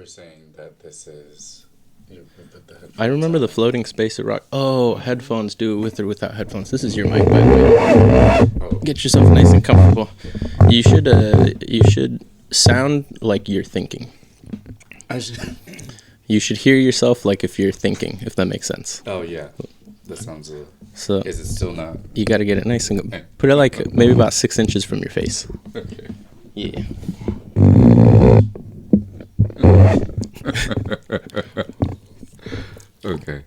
were saying that this is... I remember the floating space at Rock. Oh, headphones. Do it with or without headphones. This is your mic, by the way. Oh. Get yourself nice and comfortable. You should sound like you're thinking. You should hear yourself like if you're thinking, if that makes sense. Oh, yeah. That sounds... So is it still not... You got to get it nice and... Put it like maybe about 6 inches from your face. Okay. Yeah. Okay.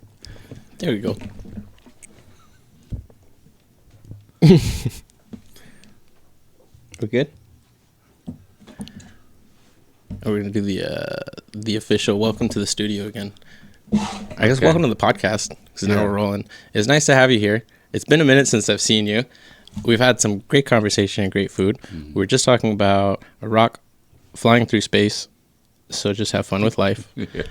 There we go. We're good? We're going to do the official welcome to the studio again. I guess welcome to the podcast, because now we're rolling. It's nice to have you here. It's been a minute since I've seen you. We've had some great conversation and great food. Mm-hmm. We were just talking about a rock flying through space, so just have fun with life. Yeah.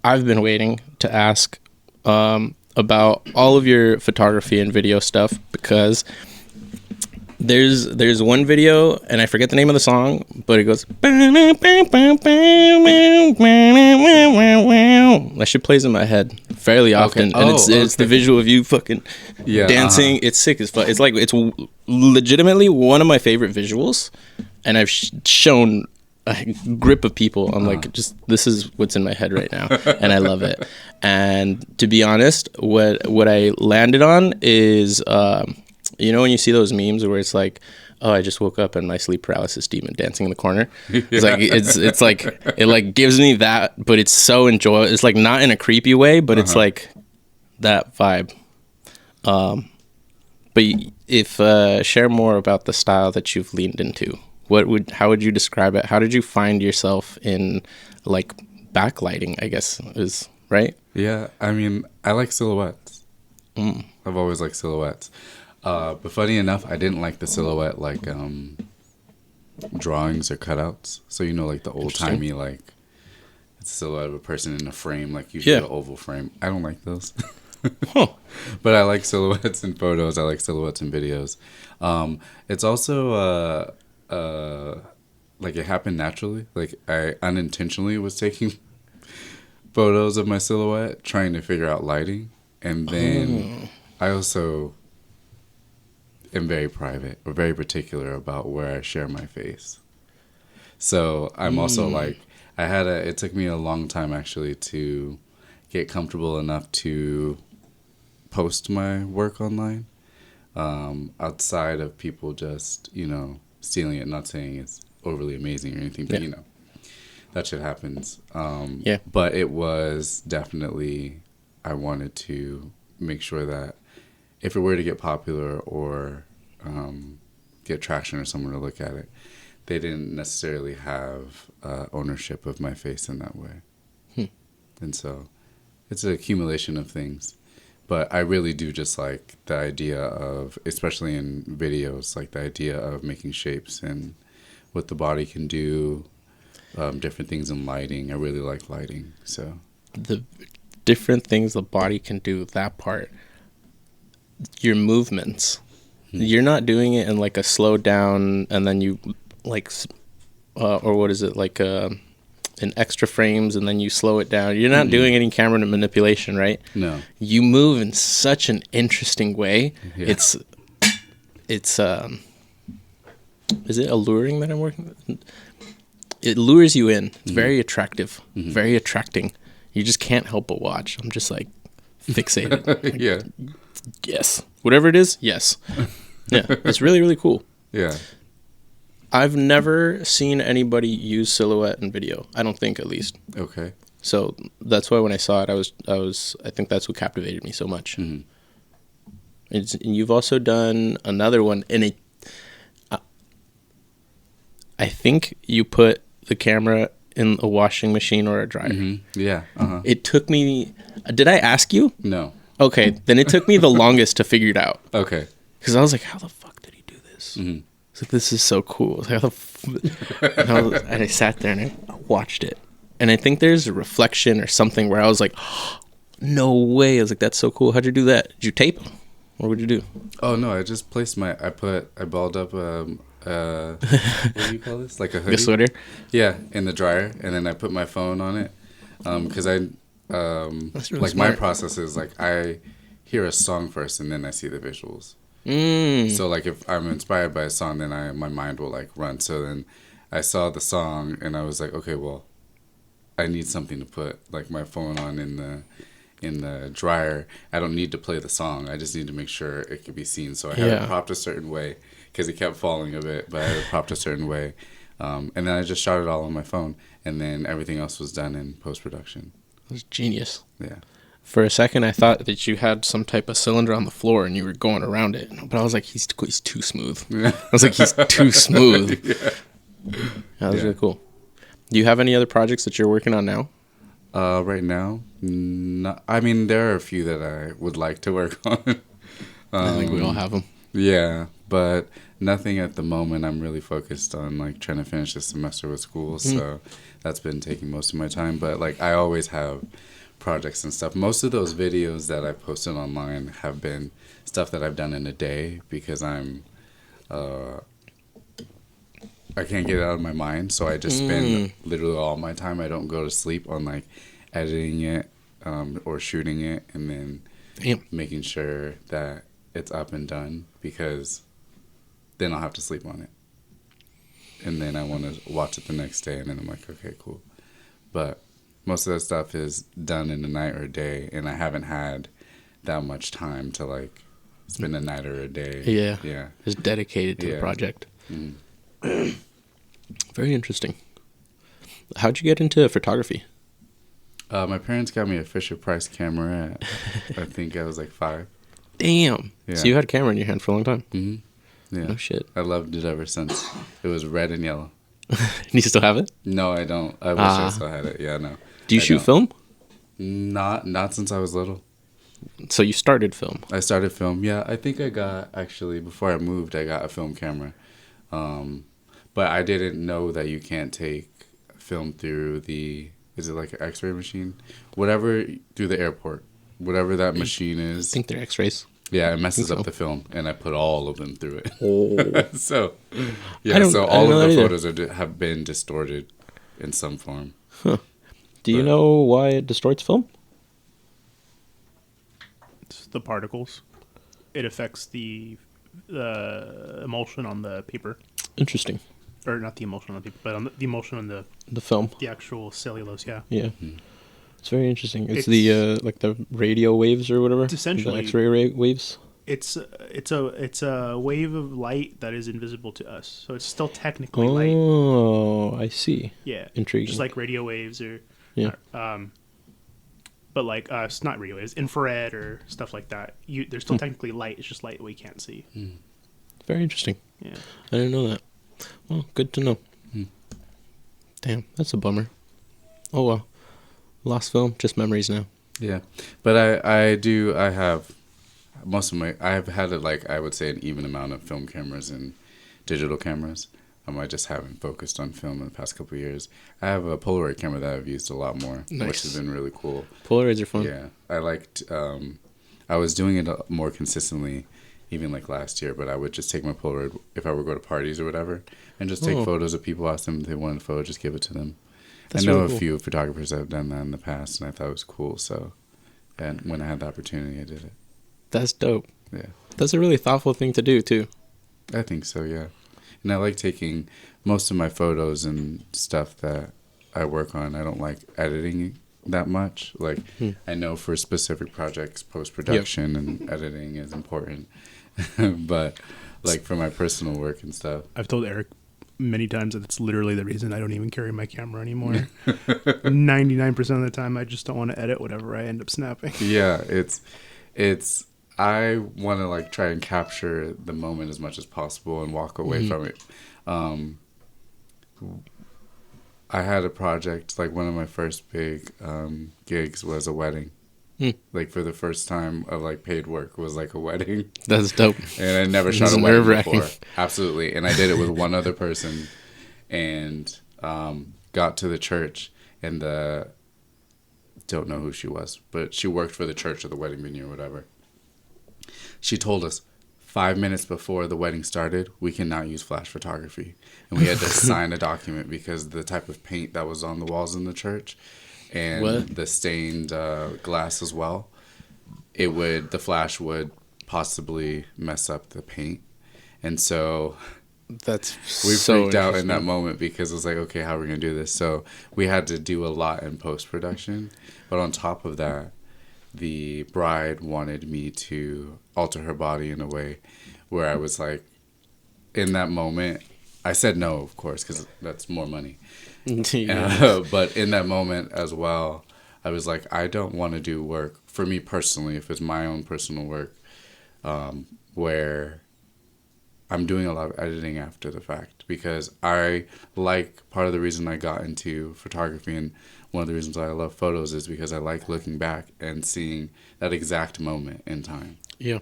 I've been waiting to ask about all of your photography and video stuff, because there's one video, and I forget the name of the song, but it goes... That shit plays in my head fairly often, and it's the visual of you fucking dancing. It's sick as fuck. It's like, it's legitimately one of my favorite visuals, and I've shown a grip of people. I'm like, just, this is what's in my head right now, and I love it. And to be honest, what I landed on is... you know when you see those memes where it's like, oh, I just woke up and my sleep paralysis demon dancing in the corner. It's like it's like it like gives me that, but it's so enjoyable. It's like not in a creepy way, but it's like that vibe. But if share more about the style that you've leaned into. How would you describe it? How did you find yourself in like backlighting, I guess is right? Yeah, I mean, I like silhouettes. I've always liked silhouettes. But funny enough, I didn't like the silhouette like drawings or cutouts. So, you know, like the old-timey, like, it's a silhouette of a person in a frame, like usually an oval frame. I don't like those. But I like silhouettes in photos. I like silhouettes in videos. It's also, like, it happened naturally. Like, I unintentionally was taking photos of my silhouette, trying to figure out lighting. And then I also... am very private or very particular about where I share my face. So I'm also like, it took me a long time actually to get comfortable enough to post my work online, outside of people just, you know, stealing it. Not saying it's overly amazing or anything, but you know, that shit happens. But it was definitely, I wanted to make sure that if it were to get popular or get traction or someone to look at it, they didn't necessarily have ownership of my face in that way. And so it's an accumulation of things. But I really do just like the idea of, especially in videos, like the idea of making shapes and what the body can do, different things in lighting. I really like lighting. So the different things the body can do, that part, your movements, you're not doing it in like a slow down and then you like, or what is it, like in extra frames and then you slow it down. You're not doing any camera manipulation, right? No. You move in such an interesting way. Yeah. It's is it alluring that I'm working with? It lures you in. It's very attractive, very attracting. You just can't help but watch. I'm just like fixated. Like, yes. Whatever it is, yes. Yeah. It's really, really cool. Yeah. I've never seen anybody use silhouette in video. I don't think, at least. Okay. So that's why when I saw it, I think that's what captivated me so much. And you've also done another one in I think you put the camera in a washing machine or a dryer. Yeah. It took me... Did I ask you? No. Okay, then it took me the longest to figure it out. Okay. Because I was like, how the fuck did he do this? I was like, this is so cool. And I sat there and I watched it. And I think there's a reflection or something where I was like, oh, no way. I was like, that's so cool. How'd you do that? Did you tape? What would you do? Oh, no, I just placed I balled up a what do you call this? Like a hoodie? A sweater? Yeah, in the dryer, and then I put my phone on it. Because That's really like smart. my process is like I hear a song first and then I see the visuals. So like if I'm inspired by a song, then my mind will like run. So then I saw the song and I was like, okay, well, I need something to put like my phone on in the dryer. I don't need to play the song. I just need to make sure it can be seen. So I had it propped a certain way because it kept falling a bit, but I had it propped a certain way. And then I just shot it all on my phone, and then everything else was done in post-production. It was genius. Yeah. For a second, I thought that you had some type of cylinder on the floor and you were going around it. But I was like, he's too smooth. I was like, he's too smooth. That was really cool. Do you have any other projects that you're working on now? Right now, I mean, there are a few that I would like to work on. I think we all have them. Yeah, but nothing at the moment. I'm really focused on like trying to finish this semester with school, so that's been taking most of my time. But like, I always have projects and stuff. Most of those videos that I posted online have been stuff that I've done in a day because I can't get it out of my mind, so I just spend literally all my time. I don't go to sleep on like editing it or shooting it and then making sure that it's up and done, because then I'll have to sleep on it. And then I want to watch it the next day, and then I'm like, okay, cool. But most of that stuff is done in a night or a day, and I haven't had that much time to like spend a night or a day. Yeah. Just dedicated to the project. Very interesting. How'd you get into photography? My parents got me a Fisher-Price camera at, I think I was like 5. Damn. Yeah. So you had a camera in your hand for a long time? Yeah. No shit. I loved it ever since. It was red and yellow. Do you still have it? No, I don't. I wish I still had it. Yeah, no. Do you shoot film? Not since I was little. So you started film? I started film. Yeah, I think I got, actually, before I moved, I got a film camera. But I didn't know that you can't take film through is it like an x-ray machine? Whatever, through the airport. Whatever that machine is. I think they're x-rays. Yeah, it messes up the film, and I put all of them through it. Oh. So, yeah, so all of the photos have been distorted in some form. Huh. Do you know why it distorts film? It's the particles. It affects the emulsion on the paper. Interesting. Or not the emulsion on the paper, but on the emulsion on the film. The actual cellulose, yeah. Yeah. It's very interesting. It's the like the radio waves or whatever. It's essentially the X-ray waves. It's a wave of light that is invisible to us, so it's still technically light. Oh, I see. Yeah, intriguing. Just like radio waves or but like it's not radio waves, infrared or stuff like that. They're still technically light. It's just light we can't see. Very interesting. Yeah, I didn't know that. Well, good to know. Damn, that's a bummer. Oh well. Lost film, just memories now. Yeah, but I have most of I've had I would say an even amount of film cameras and digital cameras. I just haven't focused on film in the past couple of years. I have a Polaroid camera that I've used a lot more, which has been really cool. Polaroids are fun. Yeah, I liked. I was doing it more consistently, even like last year. But I would just take my Polaroid if I would go to parties or whatever, and just take photos of people. Ask them if they wanted a photo, just give it to them. That's I know really cool. A few photographers that have done that in the past, and I thought it was cool. So, and when I had the opportunity, I did it. That's dope. Yeah, that's a really thoughtful thing to do too. I think so. Yeah, and I like taking most of my photos and stuff that I work on. I don't like editing that much. Like I know for specific projects, post-production and editing is important, but like for my personal work and stuff, I've told Eric many times that it's literally the reason I don't even carry my camera anymore. 99% of the time I just don't want to edit whatever I end up snapping. Yeah, it's I want to like try and capture the moment as much as possible and walk away from it. I had a project, like one of my first big gigs was a wedding. Like for the first time of like paid work was like a wedding. That's dope. And I never shot a wedding before. Absolutely. And I did it with one other person, and got to the church, and don't know who she was, but she worked for the church or the wedding venue or whatever. She told us 5 minutes before the wedding started, we cannot use flash photography. And we had to sign a document because the type of paint that was on the walls in the church and the stained glass as well, the flash would possibly mess up the paint. And so we freaked out in that moment because it was like, okay, how are we going to do this? So we had to do a lot in post-production. But on top of that, the bride wanted me to alter her body in a way where I was like, in that moment, I said no, of course, because that's more money. But in that moment as well, I was like, I don't want to do work, for me personally, if it's my own personal work, where I'm doing a lot of editing after the fact, because part of the reason I got into photography and one of the reasons why I love photos is because I like looking back and seeing that exact moment in time. Yeah.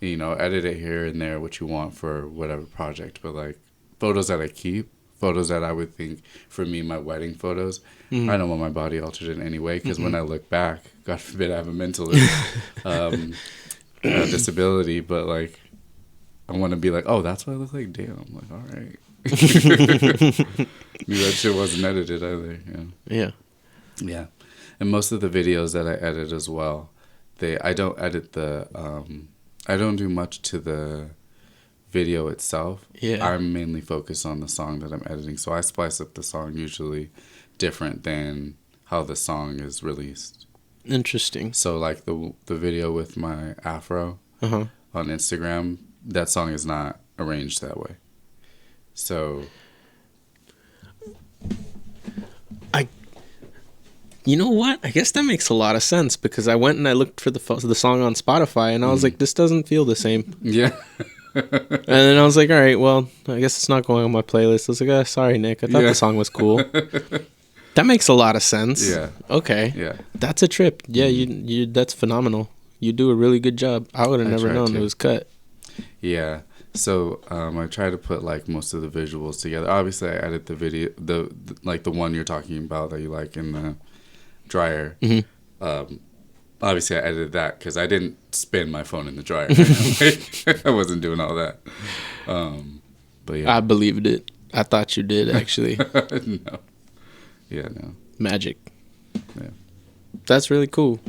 Edit it here and there, what you want for whatever project, but like photos that I keep, photos that I would think, for me, my wedding photos, I don't want my body altered in any way, because when I look back, God forbid I have a mental disability, but like, I want to be like, oh, that's what I look like? Damn. I'm like, all right. Maybe that shit wasn't edited either. Yeah. Yeah. And most of the videos that I edit as well, I don't edit I don't do much to the video itself. Yeah. I'm mainly focused on the song that I'm editing. So I splice up the song usually different than how the song is released. Interesting. So like the video with my afro on Instagram, that song is not arranged that way. So you know what? I guess that makes a lot of sense, because I went and I looked for the song on Spotify, and I was like, this doesn't feel the same. Yeah. And then I was like, all right, well, I guess it's not going on my playlist. I was like, sorry, Nick. I thought the song was cool. That makes a lot of sense. Yeah. Okay. Yeah. That's a trip. Yeah, you that's phenomenal. You do a really good job. I would have never known it was cut. Yeah. So I try to put like most of the visuals together. Obviously, I edit the video, the like the one you're talking about that you like in the dryer. Obviously, I edited that because I didn't spin my phone in the dryer. I wasn't doing all that. But yeah, I believed it. I thought you did, actually. No. Yeah, no. Magic. Yeah. That's really cool.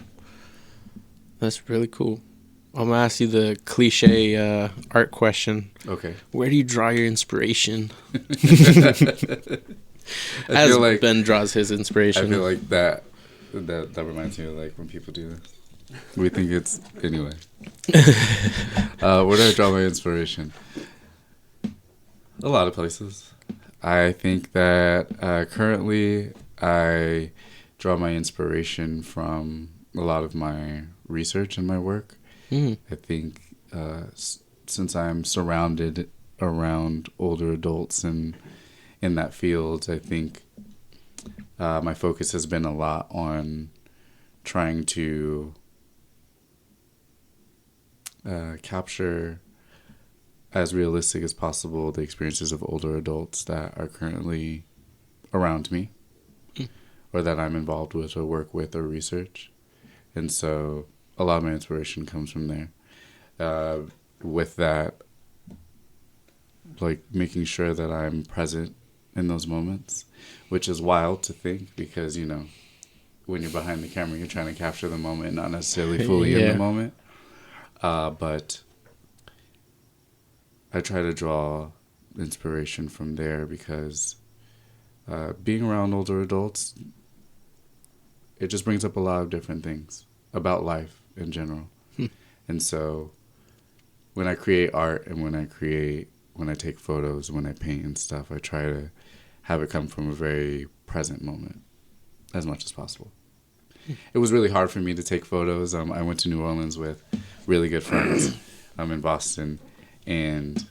That's really cool. I'm going to ask you the cliche art question. Okay. Where do you draw your inspiration? I feel like Ben draws his inspiration. I feel like that reminds me of like when people do this. We think it's... Anyway. Where do I draw my inspiration? A lot of places. I think that currently I draw my inspiration from a lot of my research and my work. I think since I'm surrounded around older adults and in that field, I think my focus has been a lot on trying to capture as realistic as possible the experiences of older adults that are currently around me or that I'm involved with or work with or research. And so a lot of my inspiration comes from there. With that, like making sure that I'm present in those moments, which is wild to think because, you know, when you're behind the camera, you're trying to capture the moment, not necessarily fully in the moment. But I try to draw inspiration from there because being around older adults, it just brings up a lot of different things about life in general. And so when I create art and when I take photos, when I paint and stuff, I try to have it come from a very present moment as much as possible. It was really hard for me to take photos. I went to New Orleans with really good friends in Boston, and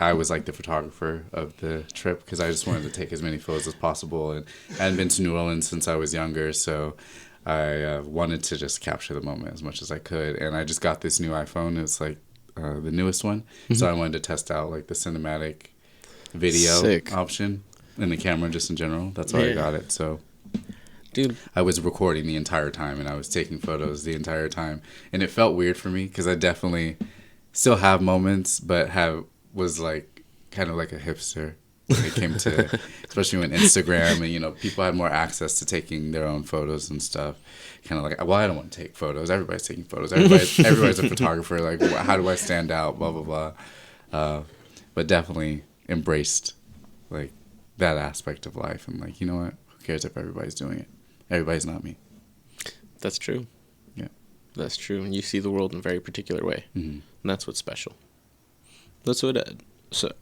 I was like the photographer of the trip because I just wanted to take as many photos as possible. And I hadn't been to New Orleans since I was younger, so I wanted to just capture the moment as much as I could. And I just got this new iPhone. It's like the newest one. So I wanted to test out like the cinematic video option and the camera just in general. That's why I got it. So dude, I was recording the entire time and I was taking photos the entire time. And it felt weird for me because I definitely still have moments, but was like kind of like a hipster when it came to, especially when Instagram and, you know, people had more access to taking their own photos and stuff. Kind of like, well, I don't want to take photos. Everybody's taking photos. Everybody's a photographer. Like, how do I stand out? Blah, blah, blah. But definitely embraced like that aspect of life. And like, you know what? Who cares if everybody's doing it? Everybody's not me. That's true. Yeah. That's true. And you see the world in a very particular way. Mm-hmm. And that's what's special. That's what, so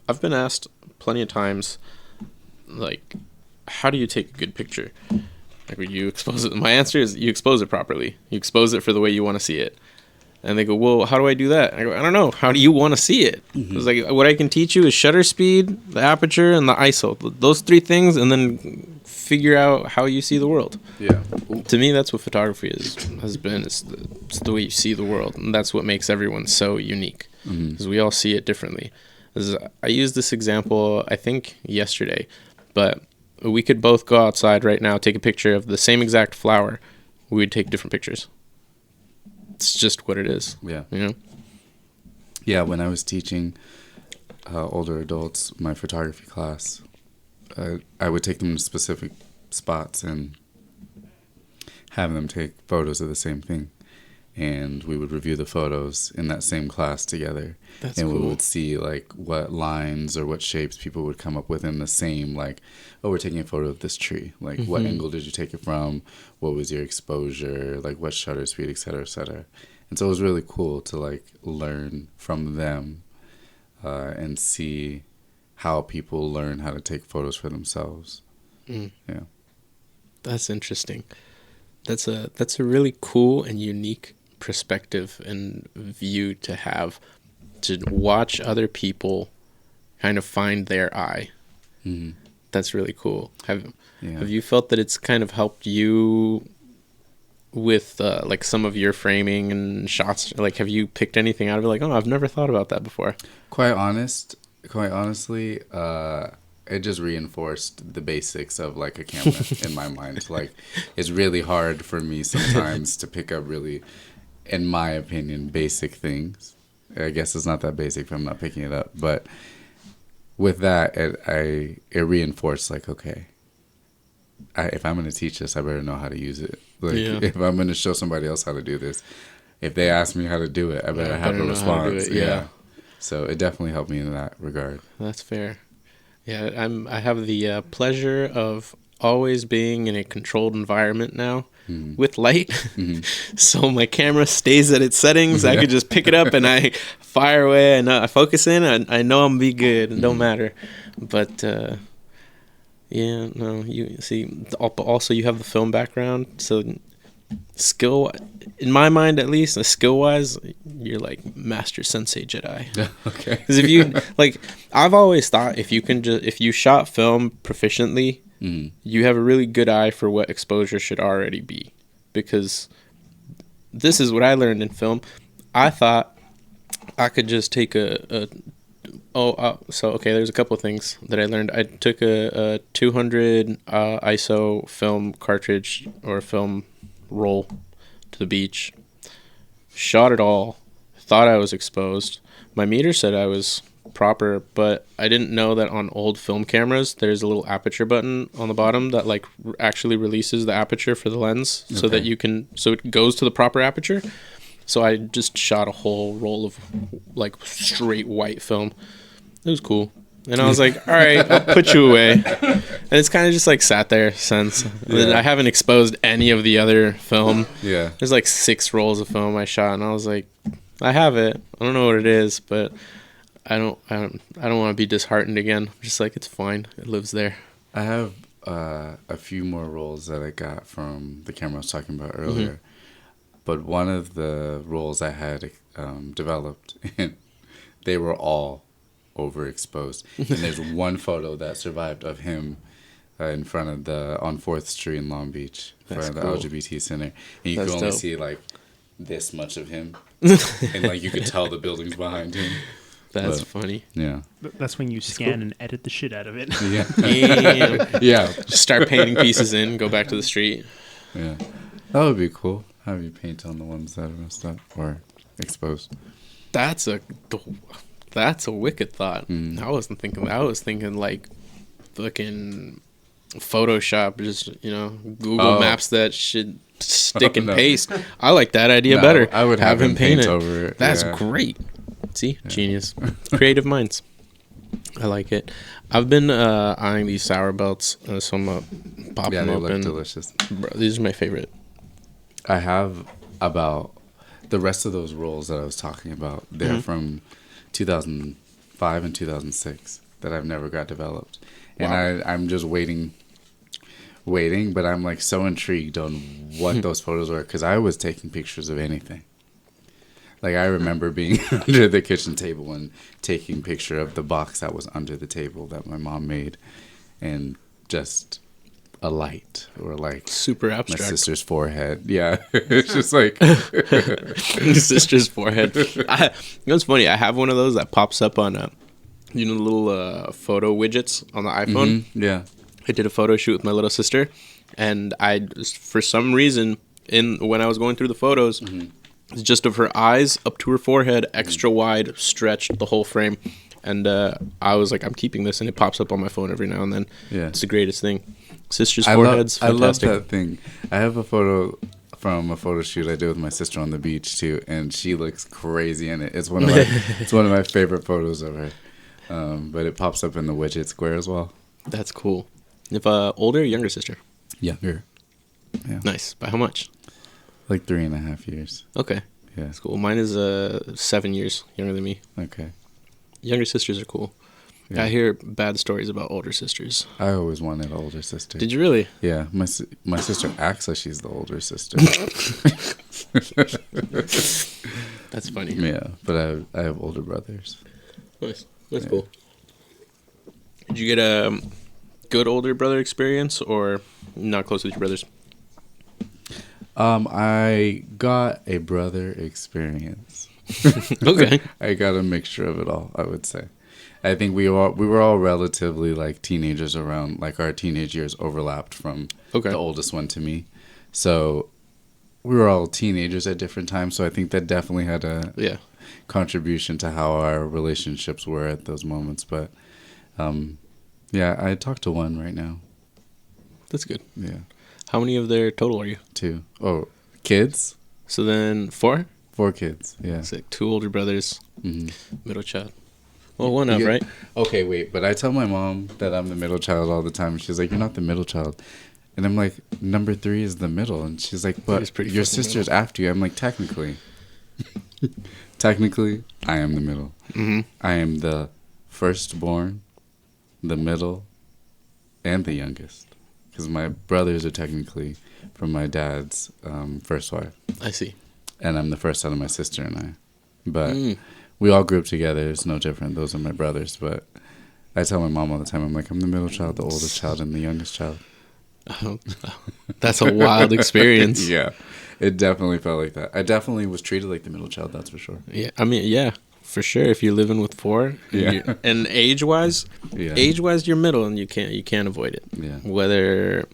I've been asked plenty of times, like, how do you take a good picture? Like, when you expose it, my answer is you expose it properly. You expose it for the way you want to see it. And they go, well, how do I do that? I go, I don't know. How do you want to see it? Mm-hmm. It's like, what I can teach you is shutter speed, the aperture, and the ISO. Those three things, and then figure out how you see the world. Yeah. To me, that's what photography has been. It's the way you see the world. And that's what makes everyone so unique. Because we all see it differently. I used this example, I think, yesterday. But we could both go outside right now, take a picture of the same exact flower. We would take different pictures. It's just what it is. Yeah. You know? Yeah, when I was teaching older adults my photography class, I would take them to specific spots and have them take photos of the same thing. And we would review the photos in that same class together. That's and cool. We would see like what lines or what shapes people would come up with in the same, like, oh, we're taking a photo of this tree. Like, what angle did you take it from? What was your exposure? Like, what shutter speed, et cetera, et cetera. And so it was really cool to like learn from them and see how people learn how to take photos for themselves. Mm. Yeah. That's interesting. That's a really cool and unique perspective and view to have, to watch other people kind of find their eye. Mm-hmm. That's really cool. Have Yeah. you felt that it's kind of helped you with like some of your framing and shots? Like, have you picked anything out of it? Like, oh, I've never thought about that before. Quite honestly, it just reinforced the basics of like a camera in my mind. Like, it's really hard for me sometimes to pick up really, in my opinion, basic things. I guess it's not that basic if I'm not picking it up. But with that, it reinforced like, okay, if I'm going to teach this, I better know how to use it. Like, if I'm going to show somebody else how to do this, if they ask me how to do it, I better have a response. Yeah. So it definitely helped me in that regard. That's fair. Yeah, I have the pleasure of always being in a controlled environment now with light. So my camera stays at its settings. I could just pick it up and I fire away. I focus in. I know I'm gonna be good. It don't matter. But yeah, no. You see, also you have the film background, so skill, in my mind at least, skill wise, you're like Master Sensei Jedi. Okay. Because if you like, I've always thought if you shot film proficiently, you have a really good eye for what exposure should already be. Because this is what I learned in film. I thought I could just take so okay, there's a couple of things that I learned. I took a 200 ISO film cartridge or film roll to the beach, shot it all, thought I was exposed. My meter said I was proper, but I didn't know that on old film cameras there's a little aperture button on the bottom that like actually releases the aperture for the lens so that so it goes to the proper aperture. So I just shot a whole roll of like straight white film. It was cool. And I was like, all right, I'll put you away. And it's kind of just like sat there since. Yeah. I haven't exposed any of the other film. Yeah. There's like 6 rolls of film I shot, and I was like, I have it. I don't know what it is, but I don't want to be disheartened again. I'm just like, it's fine. It lives there. I have a few more rolls that I got from the camera I was talking about earlier. But one of the rolls I had developed, they were all overexposed. And there's one photo that survived of him in front of on 4th Street in Long Beach, in front of the LGBT Center. And you could only see like this much of him. And like you could tell the buildings behind him. That's funny. Yeah. That's when you scan and edit the shit out of it. Yeah. Damn. Yeah. Just start painting pieces in, go back to the street. Yeah. That would be cool. How do you paint on the ones that are messed up or exposed? That's a wicked thought. I wasn't thinking that. I was thinking like fucking Photoshop, just Google Maps that shit, stick and paste. I like that idea better. I would have him paint over it. That's great. See, genius, creative minds. I like it. I've been eyeing these sour belts, so I'm gonna pop them open. Yeah, they look delicious. Bro, these are my favorite. I have about the rest of those rolls that I was talking about. They're from 2005 and 2006 that I've never got developed, and I'm just waiting. But I'm like so intrigued on what those photos were because I was taking pictures of anything. Like I remember being under the kitchen table and taking a picture of the box that was under the table that my mom made, and just a light or like super abstract. My sister's forehead. Yeah, it's just like sister's forehead. It's funny. I have one of those that pops up on the little photo widgets on the iPhone. Mm-hmm. Yeah. I did a photo shoot with my little sister, and I, for some reason, when I was going through the photos, it's just of her eyes up to her forehead, extra wide, stretched the whole frame, and I was like, I'm keeping this, and it pops up on my phone every now and then. Yeah, it's the greatest thing. Sister's forehead's fantastic. I love that thing. I have a photo from a photo shoot I did with my sister on the beach too, and she looks crazy in it. It's one of my favorite photos of her. But it pops up in the widget square as well. That's cool. If older or younger sister? Younger. Yeah. Nice. By how much? Like 3.5 years. Okay. Yeah. That's cool. Mine is 7 years younger than me. Okay. Younger sisters are cool. Yeah. I hear bad stories about older sisters. I always wanted an older sister. Did you really? Yeah. My sister acts like she's the older sister. That's funny. Yeah. But I have older brothers. Nice. That's cool. Did you get a good older brother experience or not close with your brothers? I got a brother experience. Okay. I got a mixture of it all, I would say. I think we were all relatively like teenagers around, like our teenage years overlapped from the oldest one to me. So we were all teenagers at different times, so I think that definitely had a contribution to how our relationships were at those moments. But I talked to one right now. That's good. Yeah. How many of their total are you? 2. Oh, kids? So then 4? 4 kids, yeah. So 2 older brothers, middle child. Well, one up, right? Okay, wait, but I tell my mom that I'm the middle child all the time. She's like, you're not the middle child. And I'm like, number 3 is the middle. And she's like, but your sister's after you. I'm like, technically. Technically, I am the middle. Mm-hmm. I am the firstborn, the middle, and the youngest. Because my brothers are technically from my dad's first wife. I see. And I'm the first out of my sister and I. But we all grew up together. It's no different. Those are my brothers. But I tell my mom all the time, I'm like, I'm the middle child, the oldest child, and the youngest child. Oh, that's a wild experience. Yeah. It definitely felt like that. I definitely was treated like the middle child, that's for sure. Yeah. I mean, yeah, for sure. If you're living with 4, and age-wise, you're middle, and you can't avoid it. Yeah. Whether,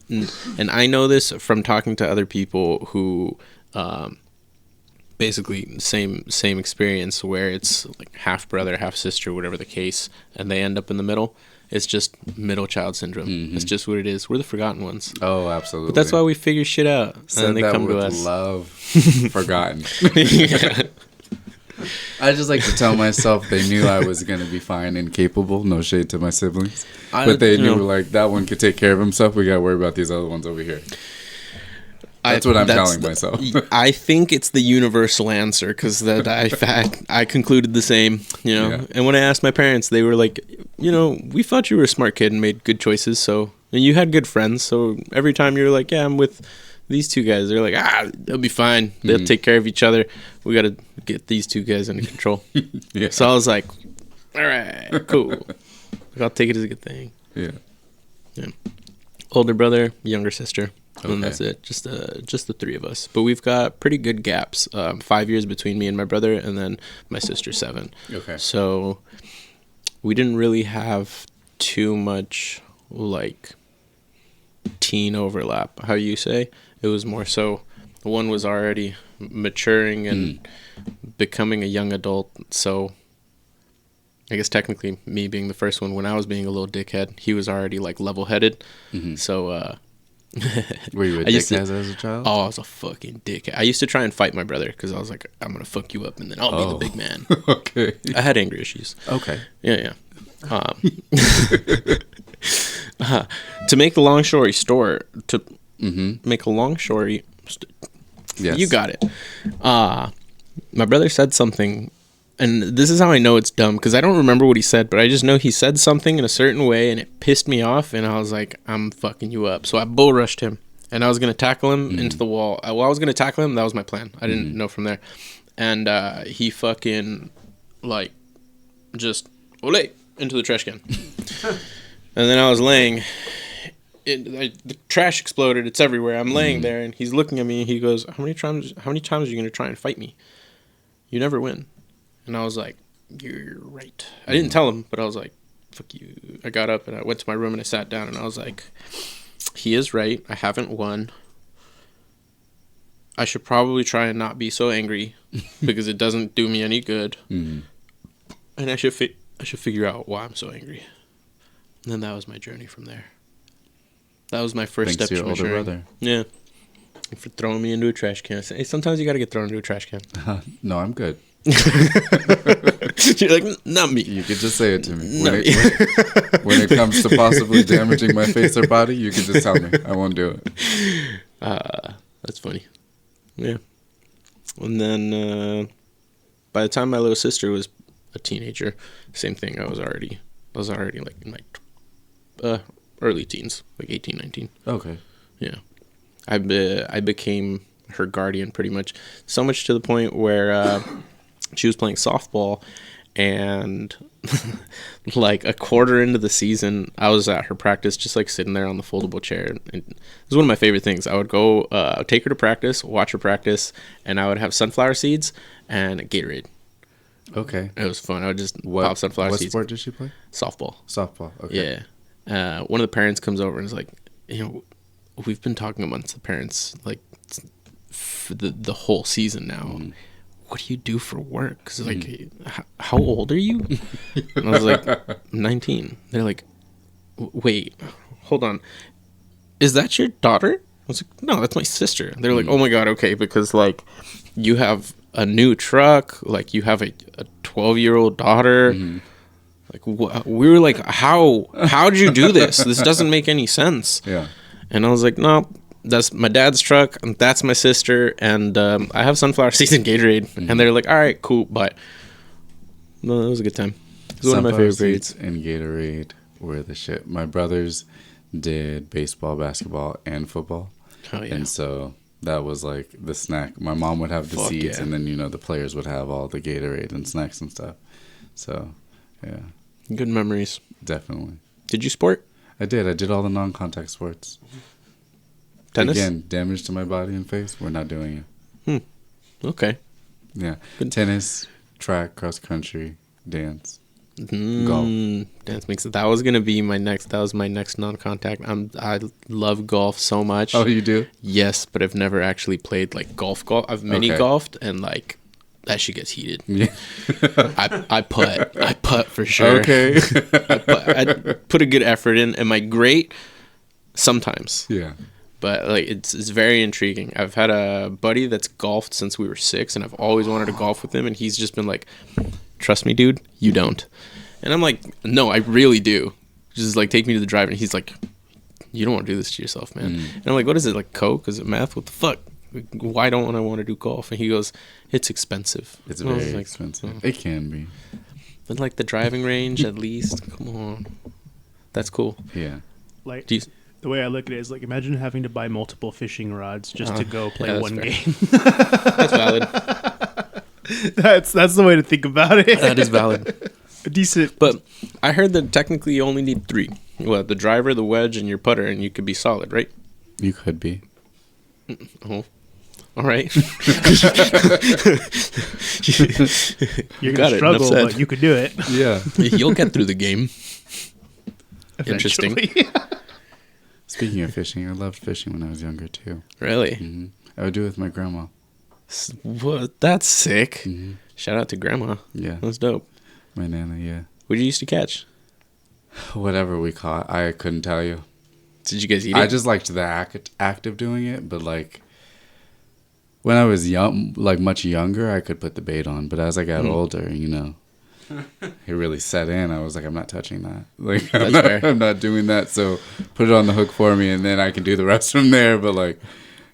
and I know this from talking to other people who, basically same experience where it's like half brother, half sister, whatever the case, and they end up in the middle. It's just middle child syndrome. Mm-hmm. It's just what it is. We're the forgotten ones. Oh, absolutely. But that's why we figure shit out, and they come to us. Love, forgotten. I just like to tell myself they knew I was going to be fine and capable. No shade to my siblings, but they knew like that one could take care of himself. We got to worry about these other ones over here. That's what I'm telling myself. I think it's the universal answer because I concluded the same, Yeah. And when I asked my parents, they were like, we thought you were a smart kid and made good choices. So, and you had good friends. So every time you're like, yeah, I'm with these 2 guys, they're like, they'll be fine. They'll take care of each other. We got to get these 2 guys under control. Yeah. So I was like, all right, cool. I'll take it as a good thing. Yeah. Older brother, younger sister. Okay. And that's it. Just the 3 of us. But we've got pretty good gaps. 5 years between me and my brother, and then my sister 7. Okay. So we didn't really have too much like teen overlap. How you say? It was more so One was already maturing and becoming a young adult. So I guess technically me being the first one, when I was being a little dickhead, he was already like level-headed. So were you a dickhead as a child? Oh, I was a fucking dickhead. I used to try and fight my brother because I was like, I'm gonna fuck you up and then I'll be the big man. Okay. I had anger issues. Okay. Yeah. To make the long story short, make a long story. Yes. You got it. My brother said something, and this is how I know it's dumb because I don't remember what he said, but I just know he said something in a certain way, and it pissed me off, and I was like, I'm fucking you up. So I bull rushed him, and I was gonna tackle him into the wall. While I was gonna tackle him, that was my plan. I didn't know from there, and he fucking like just ole into the trash can, and then I was laying. The trash exploded. It's everywhere. I'm laying there, and he's looking at me, and he goes, How many times are you going to try and fight me? You never win. And I was like, you're right. I didn't tell him, but I was like, fuck you. I got up, and I went to my room, and I sat down, and I was like, he is right. I haven't won. I should probably try and not be so angry because it doesn't do me any good. And I should figure out why I'm so angry. And then that was my journey from there. That was my first step to your older brother. Yeah. And for throwing me into a trash can. Hey, sometimes you got to get thrown into a trash can. No, I'm good. You're like, not me. You could just say it to me. When it comes to possibly damaging my face or body, you can just tell me. I won't do it. That's funny. Yeah. And then by the time my little sister was a teenager, same thing. I was already like in my early teens, like 18, 19. Okay. Yeah. I became her guardian pretty much. So much to the point where she was playing softball, and like a quarter into the season, I was at her practice just like sitting there on the foldable chair. And it was one of my favorite things. I would go take her to practice, watch her practice, and I would have sunflower seeds and a Gatorade. Okay. It was fun. I would just pop sunflower seeds. What sport did she play? Softball. Softball. Okay. Yeah. One of the parents comes over and is like, we've been talking amongst the parents like for the whole season now. What do you do for work? Because like, how old are you? And I was like, 19. They're like, wait, hold on. Is that your daughter? I was like, no, that's my sister. They're like, oh my God, okay, because like you have a new truck, like you have a 12-year-old daughter. Like we were like, how did you do this? This doesn't make any sense. Yeah. And I was like, no, that's my dad's truck, and that's my sister, and I have sunflower seeds and Gatorade. And they're like, all right, cool, but no, it was a good time. It was one of my favorite periods. And Gatorade were the shit. My brothers did baseball, basketball, and football. Oh yeah. And so that was like the snack. My mom would have the seeds, and then the players would have all the Gatorade and snacks and stuff. So yeah. Good memories. Definitely. Did you sport? I did. I did all the non-contact sports. Tennis? Again, damage to my body and face. We're not doing it. Okay. Yeah. Good. Tennis, track, cross country, dance, golf. Dance makes it. That was gonna be my next. That was my next non-contact. I love golf so much. Oh, you do? Yes, but I've never actually played like golf. I've mini golfed, and like that shit gets heated. Yeah. I putt for sure. Okay. I put a good effort in. Am I great? Sometimes. Yeah. But like it's very intriguing. I've had a buddy that's golfed since we were 6, and I've always wanted to golf with him, and he's just been like, trust me, dude, you don't. And I'm like, no, I really do. Just like take me to the drive, and he's like, you don't want to do this to yourself, man. And I'm like, what is it, like coke? Is it meth? What the fuck? Why don't I want to do golf? And he goes, it's expensive. It's very expensive. It can be. But like the driving range, at least. Come on. That's cool. Yeah. Like, the way I look at it is like, imagine having to buy multiple fishing rods just to go play one game. That's valid. That's the way to think about it. That is valid. Decent. But I heard that technically you only need 3. Well, the driver, the wedge, and your putter, and you could be solid, right? You could be. Oh, all right. You're going to struggle, but you could do it. Yeah. You'll get through the game. Interesting. Speaking of fishing, I loved fishing when I was younger, too. Really? I would do it with my grandma. What? That's sick. Mm-hmm. Shout out to grandma. Yeah. That's dope. My nana, yeah. What did you used to catch? Whatever we caught, I couldn't tell you. Did you guys eat it? I just liked the act of doing it, but like when I was young, like much younger, I could put the bait on. But as I got older, you know, it really set in. I was like, I'm not touching that. Like, I'm not doing that. So put it on the hook for me, and then I can do the rest from there. But like,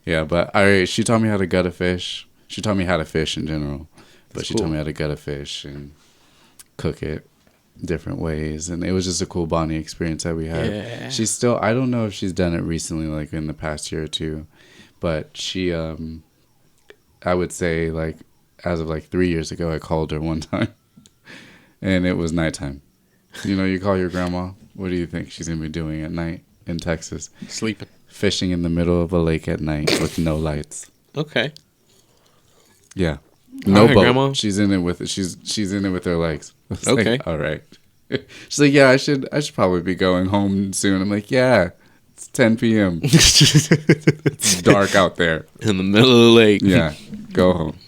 yeah. But she taught me how to gut a fish. She taught me how to fish in general, but she taught me how to gut a fish and cook it different ways, and it was just a cool bonding experience that we had. Yeah. She's still, I don't know if she's done it recently, like in the past year or two, but she I would say like as of like 3 years ago, I called her one time and it was nighttime. You know, you call your grandma, what do you think she's gonna be doing at night in Texas? Sleeping. Fishing in the middle of a lake at night with no lights. Okay. Yeah. No boat. Grandma. She's in it with she's in it with her legs. Okay. Like, all right. She's like, yeah, I should probably be going home soon. I'm like, yeah, it's 10 p.m. It's dark out there. In the middle of the lake. Yeah, go home.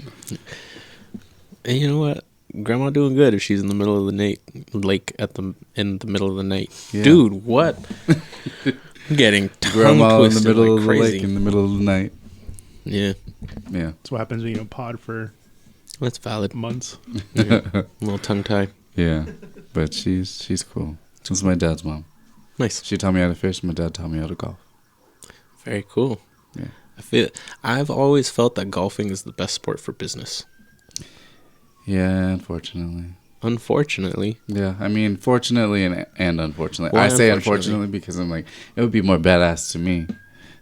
And you know what? Grandma doing good if she's in the middle of the lake in the middle of the night. Yeah. Dude, what? I'm getting Grandma in the middle like of crazy. the lake in the middle of the night. Yeah, Yeah. That's what happens when you pod for that's valid. months. Yeah. A little tongue tie. Yeah, but she's cool. This is my dad's mom. Nice. She taught me how to fish. My dad taught me how to golf. Very cool. Yeah. I've always felt that golfing is the best sport for business. Yeah, unfortunately. Unfortunately. Yeah, I mean, fortunately and unfortunately. Why I say unfortunately? unfortunately because I'm like, it would be more badass to me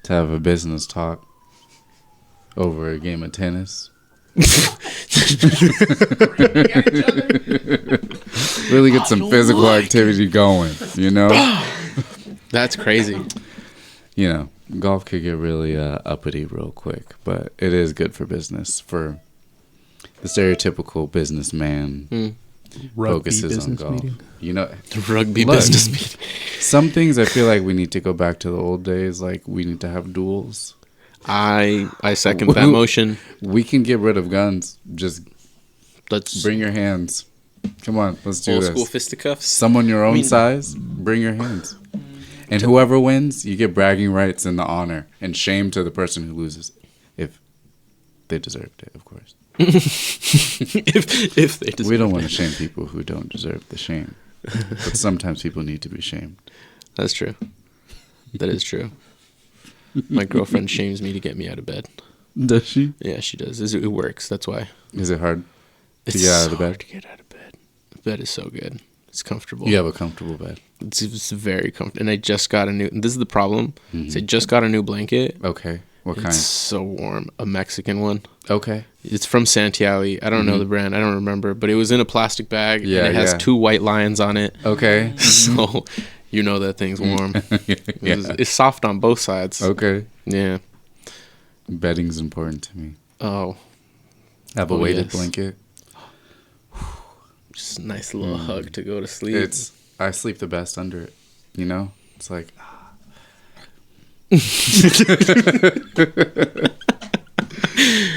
to have a business talk over a game of tennis. Really get some physical activity going, you know? That's crazy. You know, golf could get really uppity real quick, but it is good for business, for the stereotypical businessman. Rugby Focuses on business golf. meeting. You know, The rugby Look. business meeting. some things I feel like we need to go back to the old days. Like we need to have duels. I second that motion. We can get rid of guns. Just Let's bring your hands. Come on, let's do old this. school fisticuffs. Someone your own size, bring your hands. And whoever wins, you get bragging rights and the honor, and shame to the person who loses, if they deserved it, of course. if they deserve We don't want to shame people who don't deserve the shame, but sometimes people need to be shamed. That's true. That is true. My girlfriend shames me to get me out of bed. Does she? Yeah, she does. It works. That's why. Is it hard to It's get out of so the bed? hard to get out of bed. The bed is so good. It's comfortable. You have a comfortable bed. It's very comfortable. And I just got a new. This is the problem. So I just got a new blanket. Okay. What It's kind? so warm. A Mexican one. Okay. It's from Santiago. I don't know the brand. I don't remember. But it was in a plastic bag. Yeah, and it has yeah. 2 white lions on it. Okay. So you know that thing's warm. It's soft on both sides. Okay. Yeah. Bedding's important to me. Oh. I have a weighted yes. blanket. Just a nice little hug to go to sleep. I sleep the best under it. You know? It's like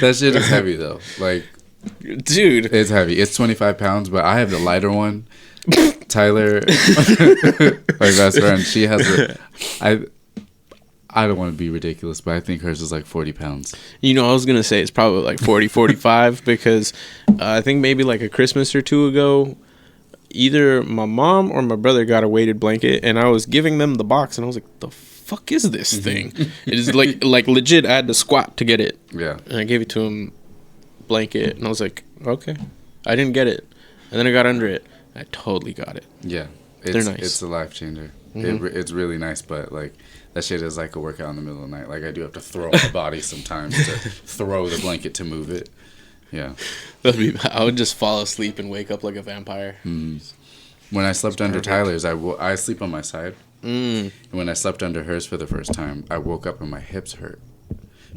that shit is heavy though. Like, dude. it's heavy. It's 25 pounds, but I have the lighter one. Tyler, my best friend, she has I don't want to be ridiculous, but I think hers is like 40 pounds. You know, I was going to say it's probably like 40, 45 because I think maybe like a Christmas or 2 ago, either my mom or my brother got a weighted blanket and I was giving them the box and I was like, the fuck is this thing? It is like legit, I had to squat to get it. Yeah. And I gave it to him, blanket, and I was like, okay. I didn't get it. And then I got under it. I totally got it. Yeah. They're nice. It's a life changer. It's really nice, but like that shit is like a workout in the middle of the night. Like I do have to throw my body sometimes to throw the blanket to move it. Yeah. I would just fall asleep and wake up like a vampire. When I slept under Tyler's, I sleep on my side. And when I slept under hers for the first time, I woke up and my hips hurt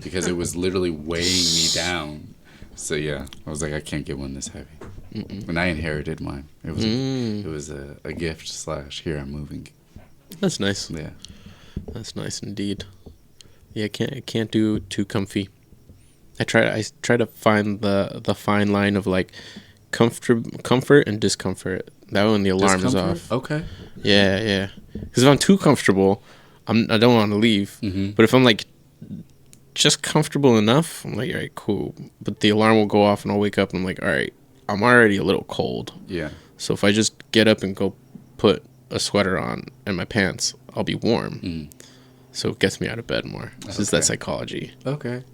because it was literally weighing me down. So yeah, I was like, I can't get one this heavy. And I inherited mine. It was a gift / here I'm moving. That's nice. Yeah. That's nice indeed. Yeah, I can't do too comfy. I try to find the fine line of like comfort and discomfort. That when the alarm is off. Okay. Yeah. Because if I'm too comfortable, I don't want to leave. Mm-hmm. But if I'm like just comfortable enough, I'm like, all right, cool. But the alarm will go off and I'll wake up and I'm like, all right, I'm already a little cold. Yeah. So if I just get up and go put a sweater on and my pants, I'll be warm. Mm. So it gets me out of bed more. This is that psychology. Okay.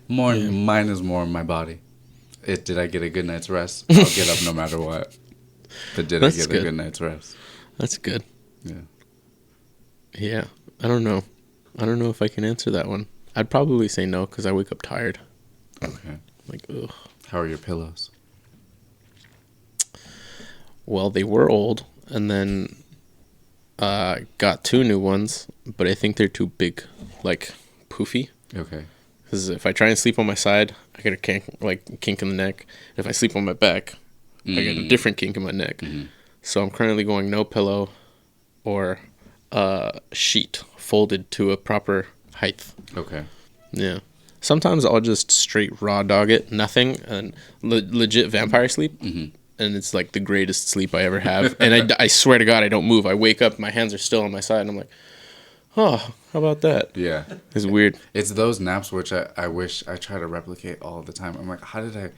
Mine is more my body. Did I get a good night's rest? I'll get up no matter what. But did I get a good night's rest? That's good. Yeah. Yeah. I don't know if I can answer that one. I'd probably say no because I wake up tired. Okay. Like, ugh. How are your pillows? Well, they were old, and then got 2 new ones, but I think they're too big, like poofy. Okay. Because if I try and sleep on my side, I get a kink in the neck. If I sleep on my back, I get a different kink in my neck. Mm-hmm. So I'm currently going no pillow or sheet folded to a proper height. Okay. Yeah. Sometimes I'll just straight raw dog it, nothing, and legit vampire sleep. Mm-hmm. And it's like the greatest sleep I ever have. And I swear to God, I don't move. I wake up, my hands are still on my side, and I'm like, oh, how about that? Yeah. It's weird. It's those naps which I wish I try to replicate all the time. I'm like, how did I...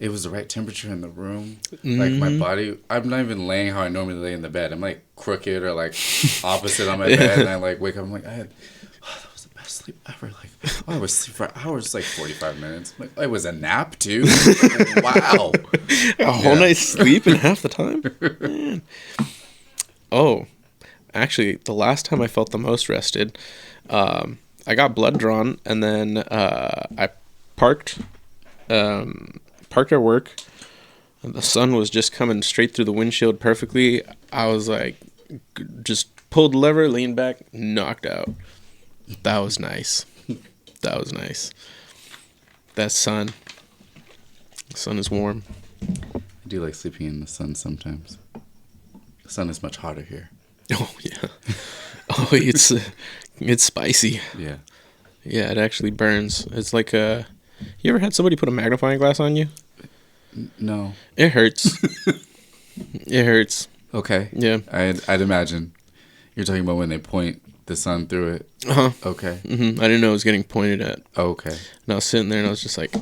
It was the right temperature in the room. Mm-hmm. Like, my body... I'm not even laying how I normally lay in the bed. I'm, like, crooked or, like, opposite on my bed. And I, like, wake up. I'm like, that was the best sleep ever. Like, I was asleep for hours, like 45 minutes. I'm like, it was a nap, too? Wow. A whole night's sleep in half the time? Man. Oh, actually, the last time I felt the most rested, I got blood drawn, and then I parked at work. And the sun was just coming straight through the windshield perfectly. I was like, just pulled the lever, leaned back, knocked out. That was nice. That was nice. That sun. The sun is warm. I do like sleeping in the sun sometimes. The sun is much hotter here. Oh, yeah. Oh, it's spicy. Yeah. Yeah, it actually burns. It's like you ever had somebody put a magnifying glass on you? No. It hurts. It hurts. Okay. Yeah. I'd imagine. You're talking about when they point the sun through it. Uh-huh. Okay. Mm-hmm. I didn't know it was getting pointed at. Oh, okay. And I was sitting there and I was just like,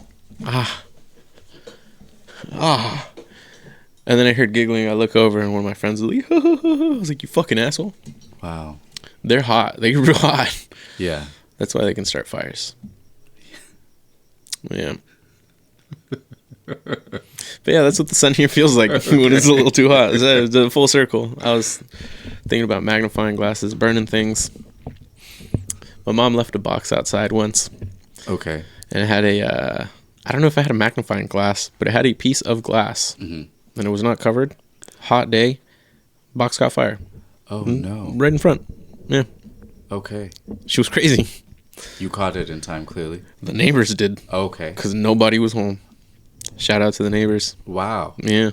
ah. And then I heard giggling. I look over and one of my friends was like, I was like, you fucking asshole. Wow. They're hot. They're real hot. Yeah. That's why they can start fires. Yeah. But yeah, that's what the sun here feels like when it's a little too hot. It's a full circle. I was thinking about magnifying glasses, burning things. My mom left a box outside once. Okay. And it had I don't know if I had a magnifying glass, but it had a piece of glass. Mm-hmm. And it was not covered. Hot day. Box caught fire. Oh, no. Right in front. Yeah. Okay. She was crazy. You caught it in time, clearly. The neighbors did. Okay. Because nobody was home. Shout out to the neighbors. Wow. Yeah.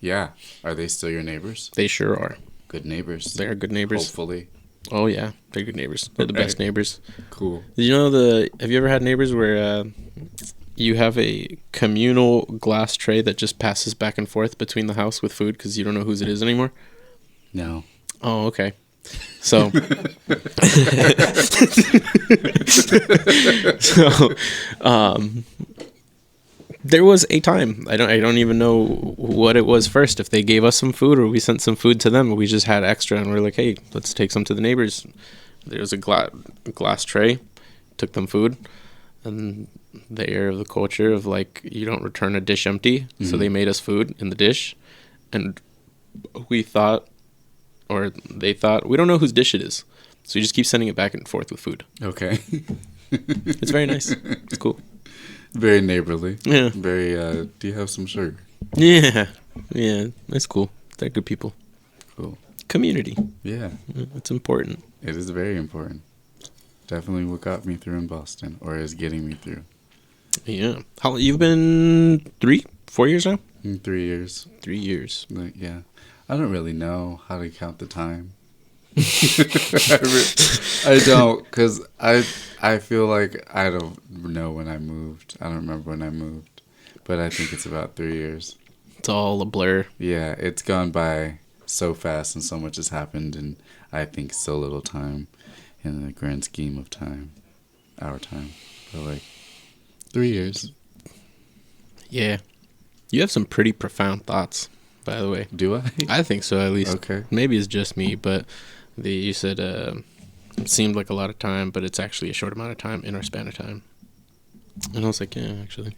Yeah. Are they still your neighbors? They sure are. Good neighbors. They are good neighbors. Hopefully. Oh, yeah. They're good neighbors. They're the best neighbors. Cool. Did you know have you ever had neighbors where you have a communal glass tray that just passes back and forth between the house with food because you don't know whose it is anymore? No. Oh, okay. So, there was a time, I don't even know what it was first, if they gave us some food or we sent some food to them, we just had extra and we're like, hey, let's take some to the neighbors. There was a glass tray, took them food, and the air of the culture of like, you don't return a dish empty. Mm-hmm. So they made us food in the dish, and we thought, or they thought, we don't know whose dish it is. So you just keep sending it back and forth with food. Okay. It's very nice. It's cool. Very neighborly. Yeah. Very, do you have some sugar? Yeah. Yeah. It's cool. They're good people. Cool. Community. Yeah. It's important. It is very important. Definitely what got me through in Boston, or is getting me through. Yeah. How you've been 4 years now? 3 years. 3 years. Like, yeah. I don't really know how to count the time. I don't, because I feel like I don't know when I moved. I don't remember when I moved, but I think it's about 3 years. It's all a blur. Yeah, it's gone by so fast and so much has happened, and I think so little time in the grand scheme of time, our time. But like 3 years. Yeah. You have some pretty profound thoughts, by the way. Do I? I think so, at least. Okay. Maybe it's just me, but you said it seemed like a lot of time, but it's actually a short amount of time in our span of time. And I was like, yeah, actually.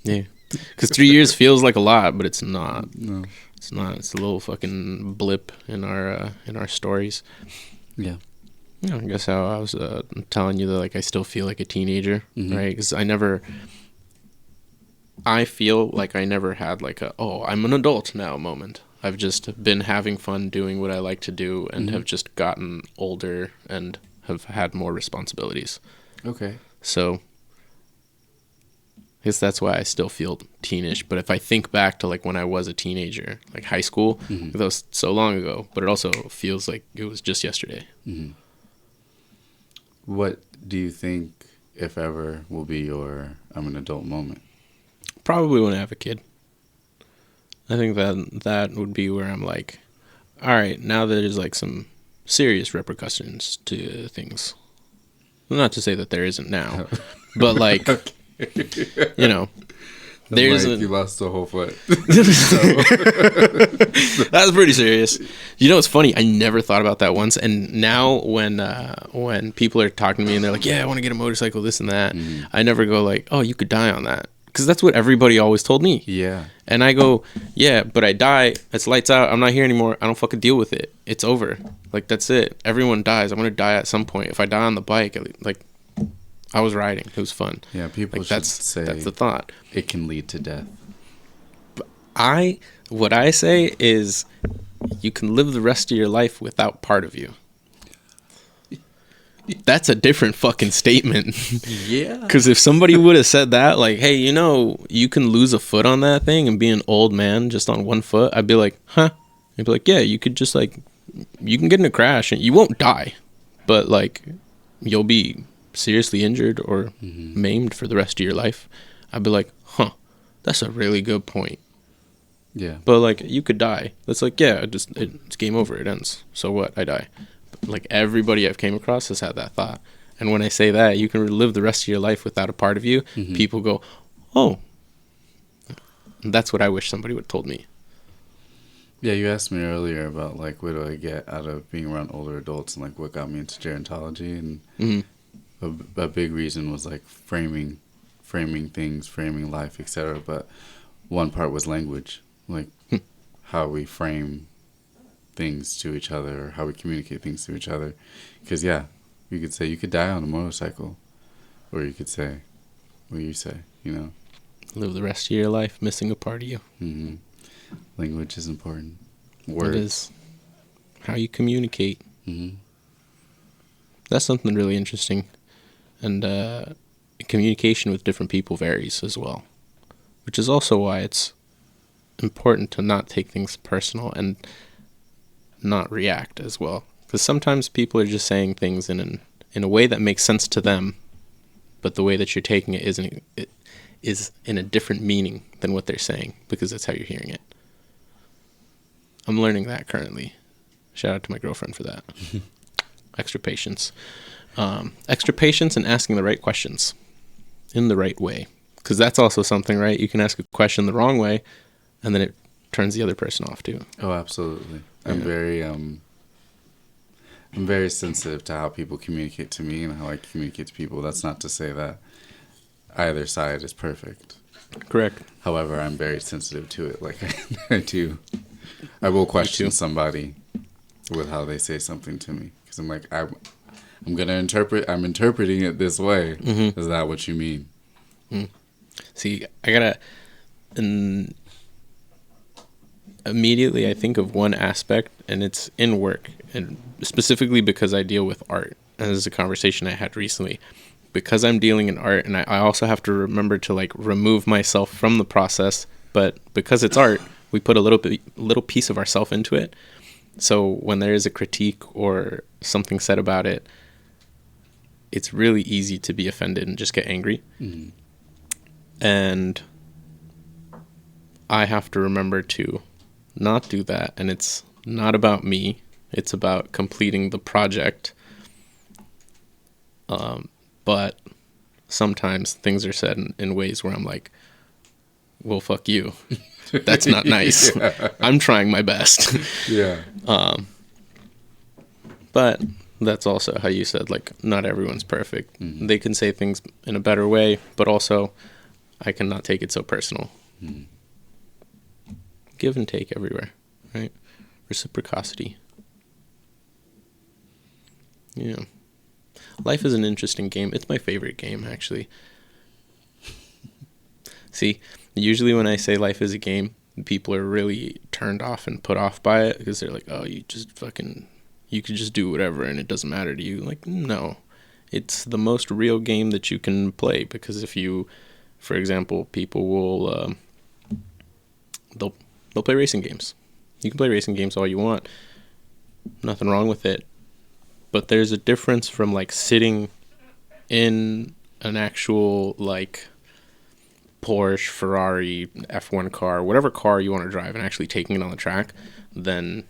Yeah. Because 3 years feels like a lot, but it's not. No. It's not. It's a little fucking blip in our stories. Yeah. Yeah, I guess how I was telling you that, like, I still feel like a teenager, right? Because I feel like I never had like I'm an adult now moment. I've just been having fun doing what I like to do and have just gotten older and have had more responsibilities. Okay. So I guess that's why I still feel teenish. But if I think back to like when I was a teenager, like high school, that was so long ago, but it also feels like it was just yesterday. What do you think, if ever, will be your I'm an adult moment? Probably when I have a kid. I think that would be where I'm like, all right, now that there's like some serious repercussions to things. Well, not to say that there isn't now, but like, you know, there's like you lost a whole foot. That's pretty serious. You know, it's funny. I never thought about that once, and now when people are talking to me and they're like, "Yeah, I want to get a motorcycle, this and that," I never go like, "Oh, you could die on that," because that's what everybody always told me. Yeah. And I go, "Yeah, but I die. It's lights out. I'm not here anymore. I don't fucking deal with it. It's over. Like that's it. Everyone dies. I'm gonna die at some point. If I die on the bike, like." I was riding. It was fun. Yeah, people like, should say that's the thought. It can lead to death. What I say is you can live the rest of your life without part of you. That's a different fucking statement. Yeah. Because if somebody would have said that, like, hey, you know, you can lose a foot on that thing and be an old man just on one foot, I'd be like, huh? I'd be like, yeah, you could just like, you can get in a crash and you won't die, but like, you'll be seriously injured or maimed for the rest of your life. I'd be like, huh, that's a really good point. Yeah. But like, you could die. That's like, yeah, it's game over. It ends. So what? I die. But, like everybody I've came across has had that thought. And when I say that, you can live the rest of your life without a part of you, people go, oh. And that's what I wish somebody would have told me. Yeah, you asked me earlier about like, what do I get out of being around older adults and like what got me into gerontology, and a big reason was like framing things, framing life, etc. But one part was language, like how we frame things to each other, or how we communicate things to each other. Because yeah, you could say you could die on a motorcycle, or you could say what you say, you know, live the rest of your life missing a part of you. Language is important. Words. It is how you communicate. That's something really interesting. And communication with different people varies as well, which is also why it's important to not take things personal and not react as well. Because sometimes people are just saying things in a way that makes sense to them, but the way that you're taking it is in a different meaning than what they're saying, because that's how you're hearing it. I'm learning that currently. Shout out to my girlfriend for that. Extra patience. Extra patience and asking the right questions in the right way, because that's also something, right? You can ask a question the wrong way and then it turns the other person off too. Oh, absolutely. I'm very sensitive to how people communicate to me and how I communicate to people. That's not to say that either side is perfect. Correct. However, I'm very sensitive to it. Like I will question somebody with how they say something to me, because I'm like, I'm interpreting it this way. Is that what you mean? See, immediately I think of one aspect, and it's in work, and specifically because I deal with art. And this is a conversation I had recently. Because I'm dealing in art, and I also have to remember to like remove myself from the process, but because it's art, we put a little piece of ourselves into it. So when there is a critique or something said about it, it's really easy to be offended and just get angry. Mm-hmm. And I have to remember to not do that. And it's not about me. It's about completing the project. But sometimes things are said in ways where I'm like, well, fuck you. That's not nice. Yeah. I'm trying my best. Yeah. But that's also how you said, like, not everyone's perfect. Mm-hmm. They can say things in a better way, but also I cannot take it so personal. Mm-hmm. Give and take everywhere, right? Reciprocity. Yeah. Life is an interesting game. It's my favorite game, actually. See, usually when I say life is a game, people are really turned off and put off by it because they're like, oh, you could just do whatever and it doesn't matter to you. Like, no. It's the most real game that you can play, because if you, for example, people will, they'll play racing games. You can play racing games all you want. Nothing wrong with it. But there's a difference from, like, sitting in an actual, like, Porsche, Ferrari, F1 car, whatever car you want to drive, and actually taking it on the track, than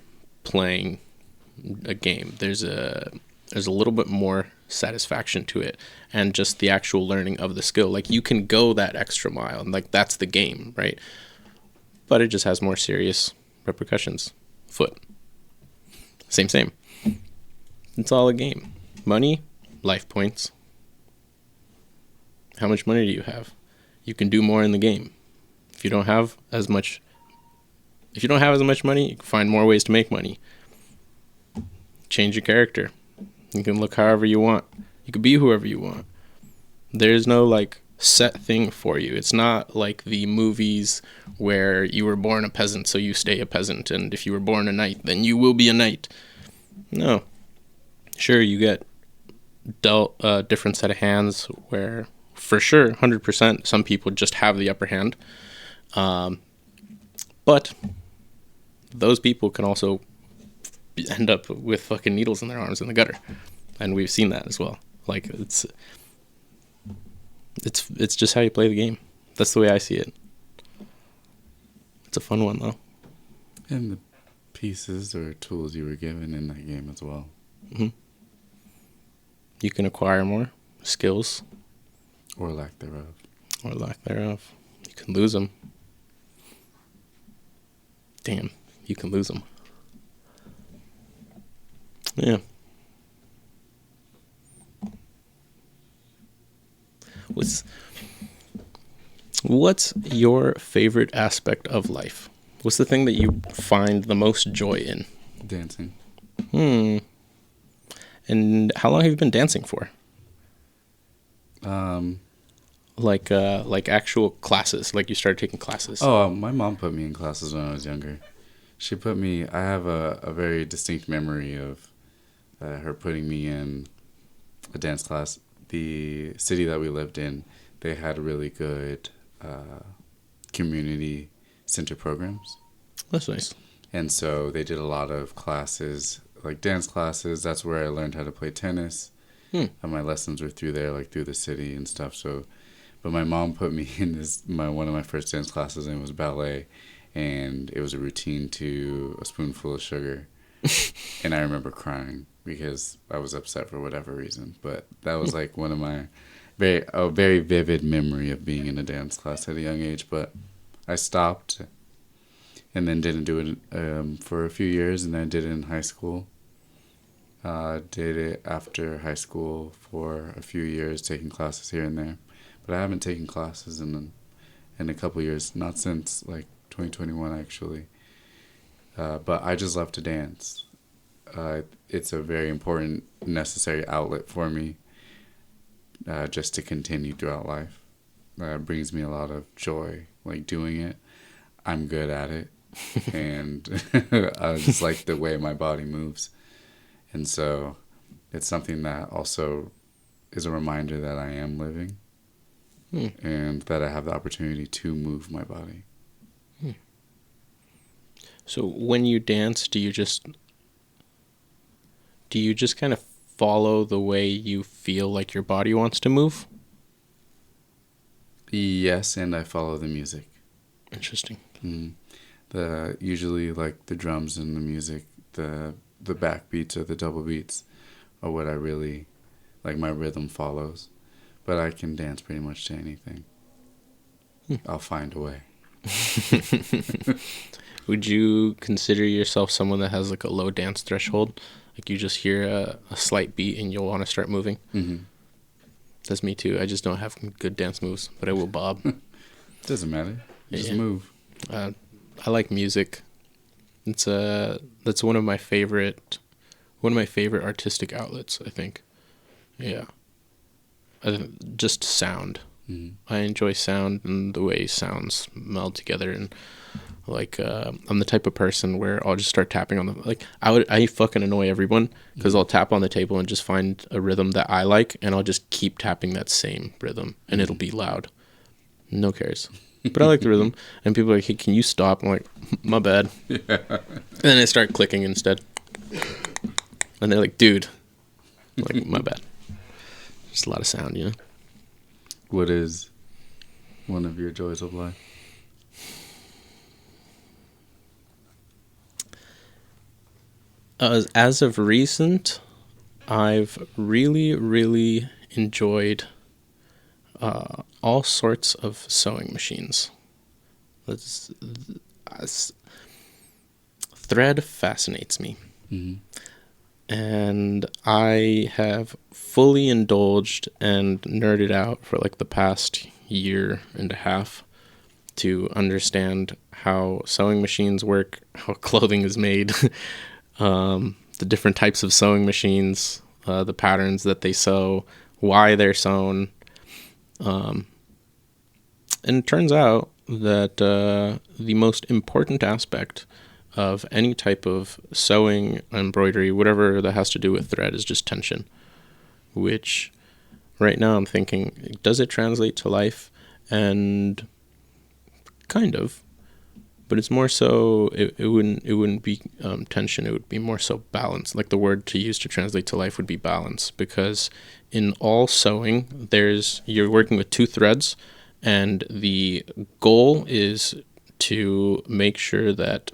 playing a game. There's a little bit more satisfaction to it, and just the actual learning of the skill. Like, you can go that extra mile, and, like, that's the game, right? But it just has more serious repercussions. Foot. Same. It's all a game. Money, life points. How much money do you have? You can do more in the game. If you don't have as much money, you can find more ways to make money. Change your character. You can look however you want. You can be whoever you want. There's no, like, set thing for you. It's not like the movies where you were born a peasant, so you stay a peasant, and if you were born a knight, then you will be a knight. No. Sure, you get dealt a different set of hands where, for sure, 100%, some people just have the upper hand. But those people can also end up with fucking needles in their arms in the gutter. And we've seen that as well. Like, it's just how you play the game. That's the way I see it. It's a fun one, though. And the pieces or tools you were given in that game as well. Mm-hmm. You can acquire more skills. Or lack thereof. You can lose them. Damn, you can lose them. Yeah. What's your favorite aspect of life? What's the thing that you find the most joy in? Dancing. And how long have you been dancing for? Like actual classes, like you started taking classes. Oh, my mom put me in classes when I was younger. I have a very distinct memory of her putting me in a dance class. The city that we lived in, they had really good community center programs. That's nice. And so they did a lot of classes, like dance classes. That's where I learned how to play tennis. And my lessons were through there, like through the city and stuff. So, but my mom put me in one of my first dance classes, and it was ballet, and it was a routine to a spoonful of sugar. And I remember crying because I was upset for whatever reason. But that was like one of my very vivid memory of being in a dance class at a young age. But I stopped and then didn't do it for a few years, and then I did it in high school. Did it after high school for a few years, taking classes here and there. But I haven't taken classes in a couple years, not since like 2021 actually. But I just love to dance. It's a very important, necessary outlet for me, just to continue throughout life. It brings me a lot of joy, like doing it. I'm good at it, and I just like the way my body moves. And so it's something that also is a reminder that I am living and that I have the opportunity to move my body. So when you dance, do you just do you just kind of follow the way you feel like your body wants to move? Yes, and I follow the music. Interesting. Usually like the drums and the music, the backbeats or the double beats are what I really like. My rhythm follows, but I can dance pretty much to anything. I'll find a way. Would you consider yourself someone that has like a low dance threshold? Like you just hear a slight beat and you'll want to start moving? Mm-hmm. That's me too. I just don't have good dance moves, but I will bob. Doesn't matter. Just move. I like music. That's one of my favorite artistic outlets, I think. Yeah. Just sound. Mm-hmm. I enjoy sound and the way sounds meld together, and like I'm the type of person where I'll just start tapping on the like I fucking annoy everyone because I'll tap on the table and just find a rhythm that I like, and I'll just keep tapping that same rhythm, and it'll be loud. No cares. But I like the rhythm, and people are like, hey, can you stop? I'm like, my bad. Yeah. And then I start clicking instead. And they're like, dude. I'm like, my bad. Just a lot of sound, you know? What is one of your joys of life? As of recent, I've really, really enjoyed all sorts of sewing machines. Thread fascinates me. Mm-hmm. And I have fully indulged and nerded out for like the past year and a half to understand how sewing machines work, how clothing is made, the different types of sewing machines, the patterns that they sew, why they're sewn. And it turns out that the most important aspect of any type of sewing, embroidery, whatever that has to do with thread is just tension, which right now I'm thinking, does it translate to life? And kind of, but it's more so, it wouldn't be tension, it would be more so balance. Like the word to use to translate to life would be balance, because in all sewing, you're working with two threads, and the goal is to make sure that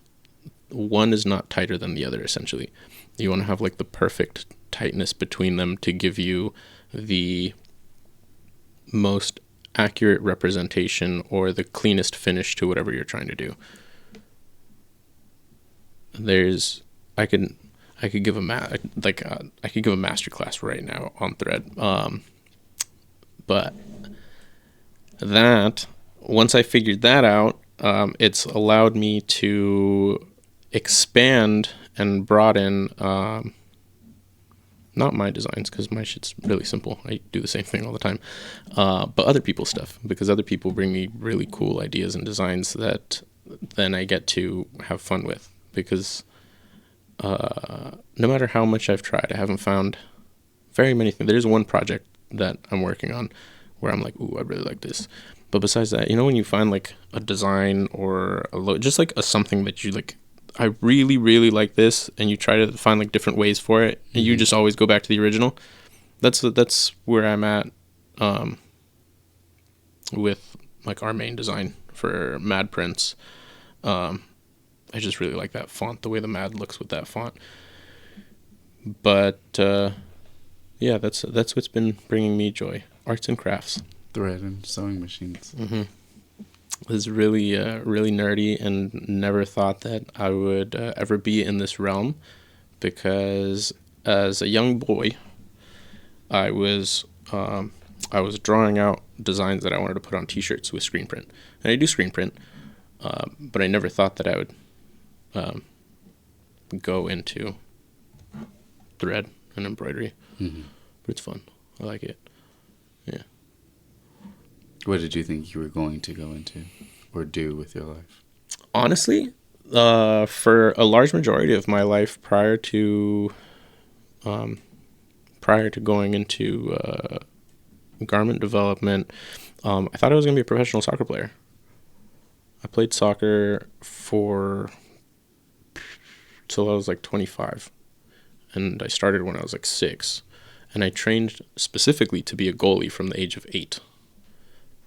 one is not tighter than the other, essentially. You want to have like the perfect tightness between them to give you the most accurate representation or the cleanest finish to whatever you're trying to do. I could give I could give a master class right now on thread. But that once I figured that out, it's allowed me to expand and broaden not my designs, because my shit's really simple. I do the same thing all the time, but other people's stuff, because other people bring me really cool ideas and designs that then I get to have fun with, because no matter how much I've tried, I haven't found very many things. There's one project that I'm working on where I'm like, ooh, I really like this. But besides that, when you find like a design or just like a something that you like, I really, really like this, and you try to find like different ways for it, and you just always go back to the original. That's where I'm at with like our main design for Mad Prince. I just really like that font, the way the Mad looks with that font. But yeah, that's what's been bringing me joy: arts and crafts, thread and sewing machines. Mm-hmm. It was really, really nerdy, and never thought that I would ever be in this realm, because as a young boy, I was drawing out designs that I wanted to put on T-shirts with screen print, and I do screen print, but I never thought that I would go into thread and embroidery. Mm-hmm. But it's fun. I like it. Yeah. What did you think you were going to go into or do with your life? Honestly, for a large majority of my life prior to going into garment development, I thought I was going to be a professional soccer player. I played soccer till I was like 25. and I started when I was like 6. And I trained specifically to be a goalie from the age of 8.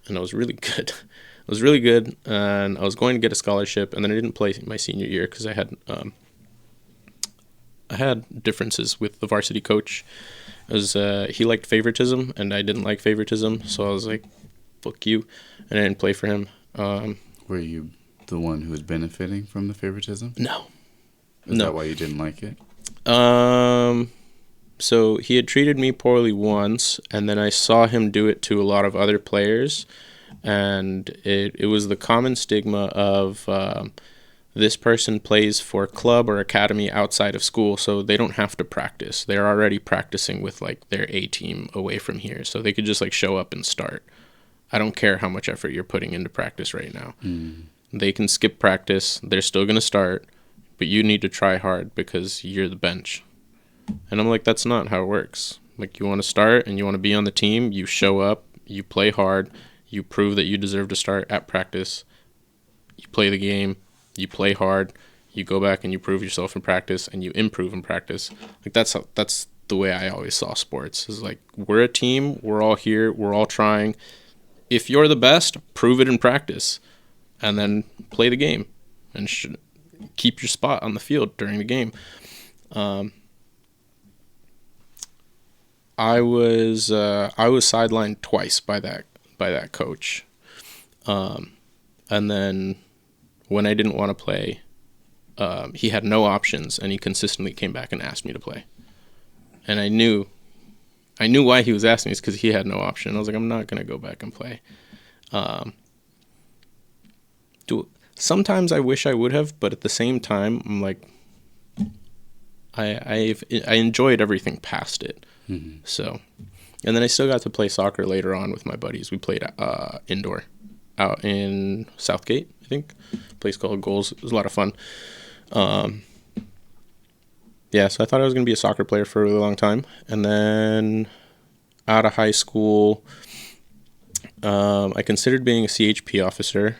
And I was really good. I was really good, and I was going to get a scholarship, and then I didn't play my senior year because I had differences with the varsity coach. He liked favoritism, and I didn't like favoritism, so I was like, fuck you, and I didn't play for him. Were you the one who was benefiting from the favoritism? No. Is that why you didn't like it? So he had treated me poorly once, and then I saw him do it to a lot of other players, and it was the common stigma of this person plays for club or academy outside of school, so they don't have to practice. They're already practicing with like their A team away from here, so they could just like show up and start. I don't care how much effort you're putting into practice right now. They can skip practice. They're still going to start, but you need to try hard because you're the bench. And I'm like, that's not how it works. Like, you want to start and you want to be on the team, you show up, you play hard, you prove that you deserve to start at practice, you play the game, you play hard, you go back and you prove yourself in practice, and you improve in practice. Like, that's the way I always saw sports. Is like, we're a team, we're all here, we're all trying. If you're the best, prove it in practice, and then play the game, and keep your spot on the field during the game. I was sidelined twice by that coach, and then when I didn't want to play, he had no options, and he consistently came back and asked me to play, and I knew why he was asking me. It's because he had no option. I was like, I'm not gonna go back and play. Sometimes I wish I would have, but at the same time, I'm like, I enjoyed everything past it. Mm-hmm. So, and then I still got to play soccer later on with my buddies. We played indoor out in Southgate, I think, a place called Goals. It was a lot of fun. Yeah, so I thought I was going to be a soccer player for a really long time. And then out of high school, I considered being a CHP officer.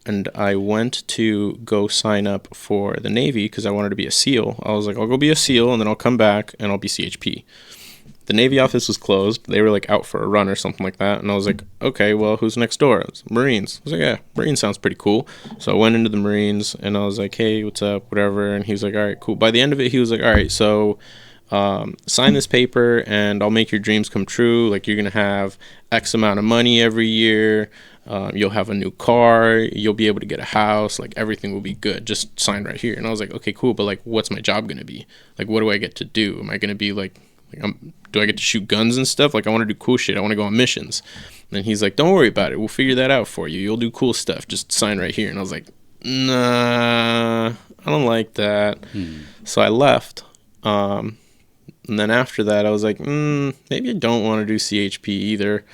And I went to go sign up for the Navy because I wanted to be a SEAL. I was like, I'll go be a SEAL, and then I'll come back and I'll be CHP. The Navy office was closed. They were like out for a run or something like that. And I was like, okay, well, who's next door? It was Marines. I was like, yeah, Marines sounds pretty cool. So I went into the Marines, and I was like, hey, what's up, whatever. And he was like, all right, cool. By the end of it, he was like, all right, so sign this paper and I'll make your dreams come true. Like, you're going to have X amount of money every year. You'll have a new car. You'll be able to get a house. Like, everything will be good. Just sign right here. And I was like, okay, cool. But like, what's my job going to be? Like, what do I get to do? Am I going to be do I get to shoot guns and stuff? Like, I want to do cool shit. I want to go on missions. And he's like, don't worry about it. We'll figure that out for you. You'll do cool stuff. Just sign right here. And I was like, nah, I don't like that. So I left. And then after that, I was like, maybe I don't want to do CHP either.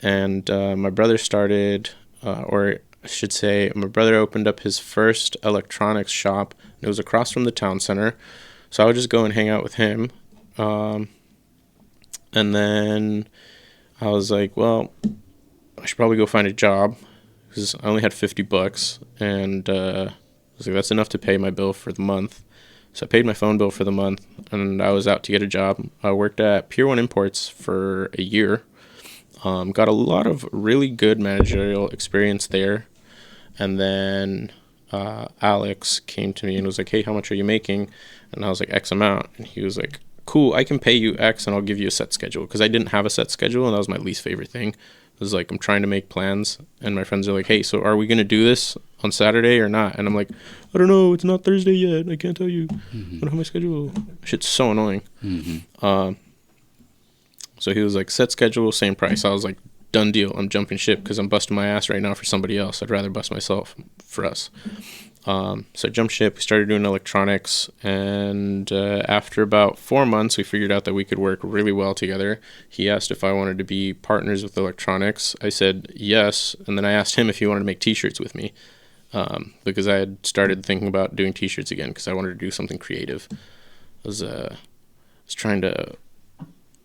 And my brother started, or I should say, my brother opened up his first electronics shop. It was across from the town center. So I would just go and hang out with him. And then I was like, well, I should probably go find a job because I only had $50. And I was like, that's enough to pay my bill for the month. So I paid my phone bill for the month, and I was out to get a job. I worked at Pier 1 Imports for a year. Got a lot of really good managerial experience there. And then Alex came to me and was like, hey, how much are you making? And I was like, X amount. And he was like, cool, I can pay you X and I'll give you a set schedule. Because I didn't have a set schedule, and that was my least favorite thing. It was like, I'm trying to make plans, and my friends are like, hey, so are we going to do this on Saturday or not? And I'm like, I don't know, it's not Thursday yet, I can't tell you. I don't have my schedule. Shit's so annoying. So he was like, set schedule, same price. I was like, done deal, I'm jumping ship because I'm busting my ass right now for somebody else. I'd rather bust myself for us. So I jumped ship, we started doing electronics, and after about 4 months, we figured out that we could work really well together. He asked if I wanted to be partners with electronics. I said yes, and then I asked him if he wanted to make t-shirts with me, because I had started thinking about doing t-shirts again because I wanted to do something creative. I was trying to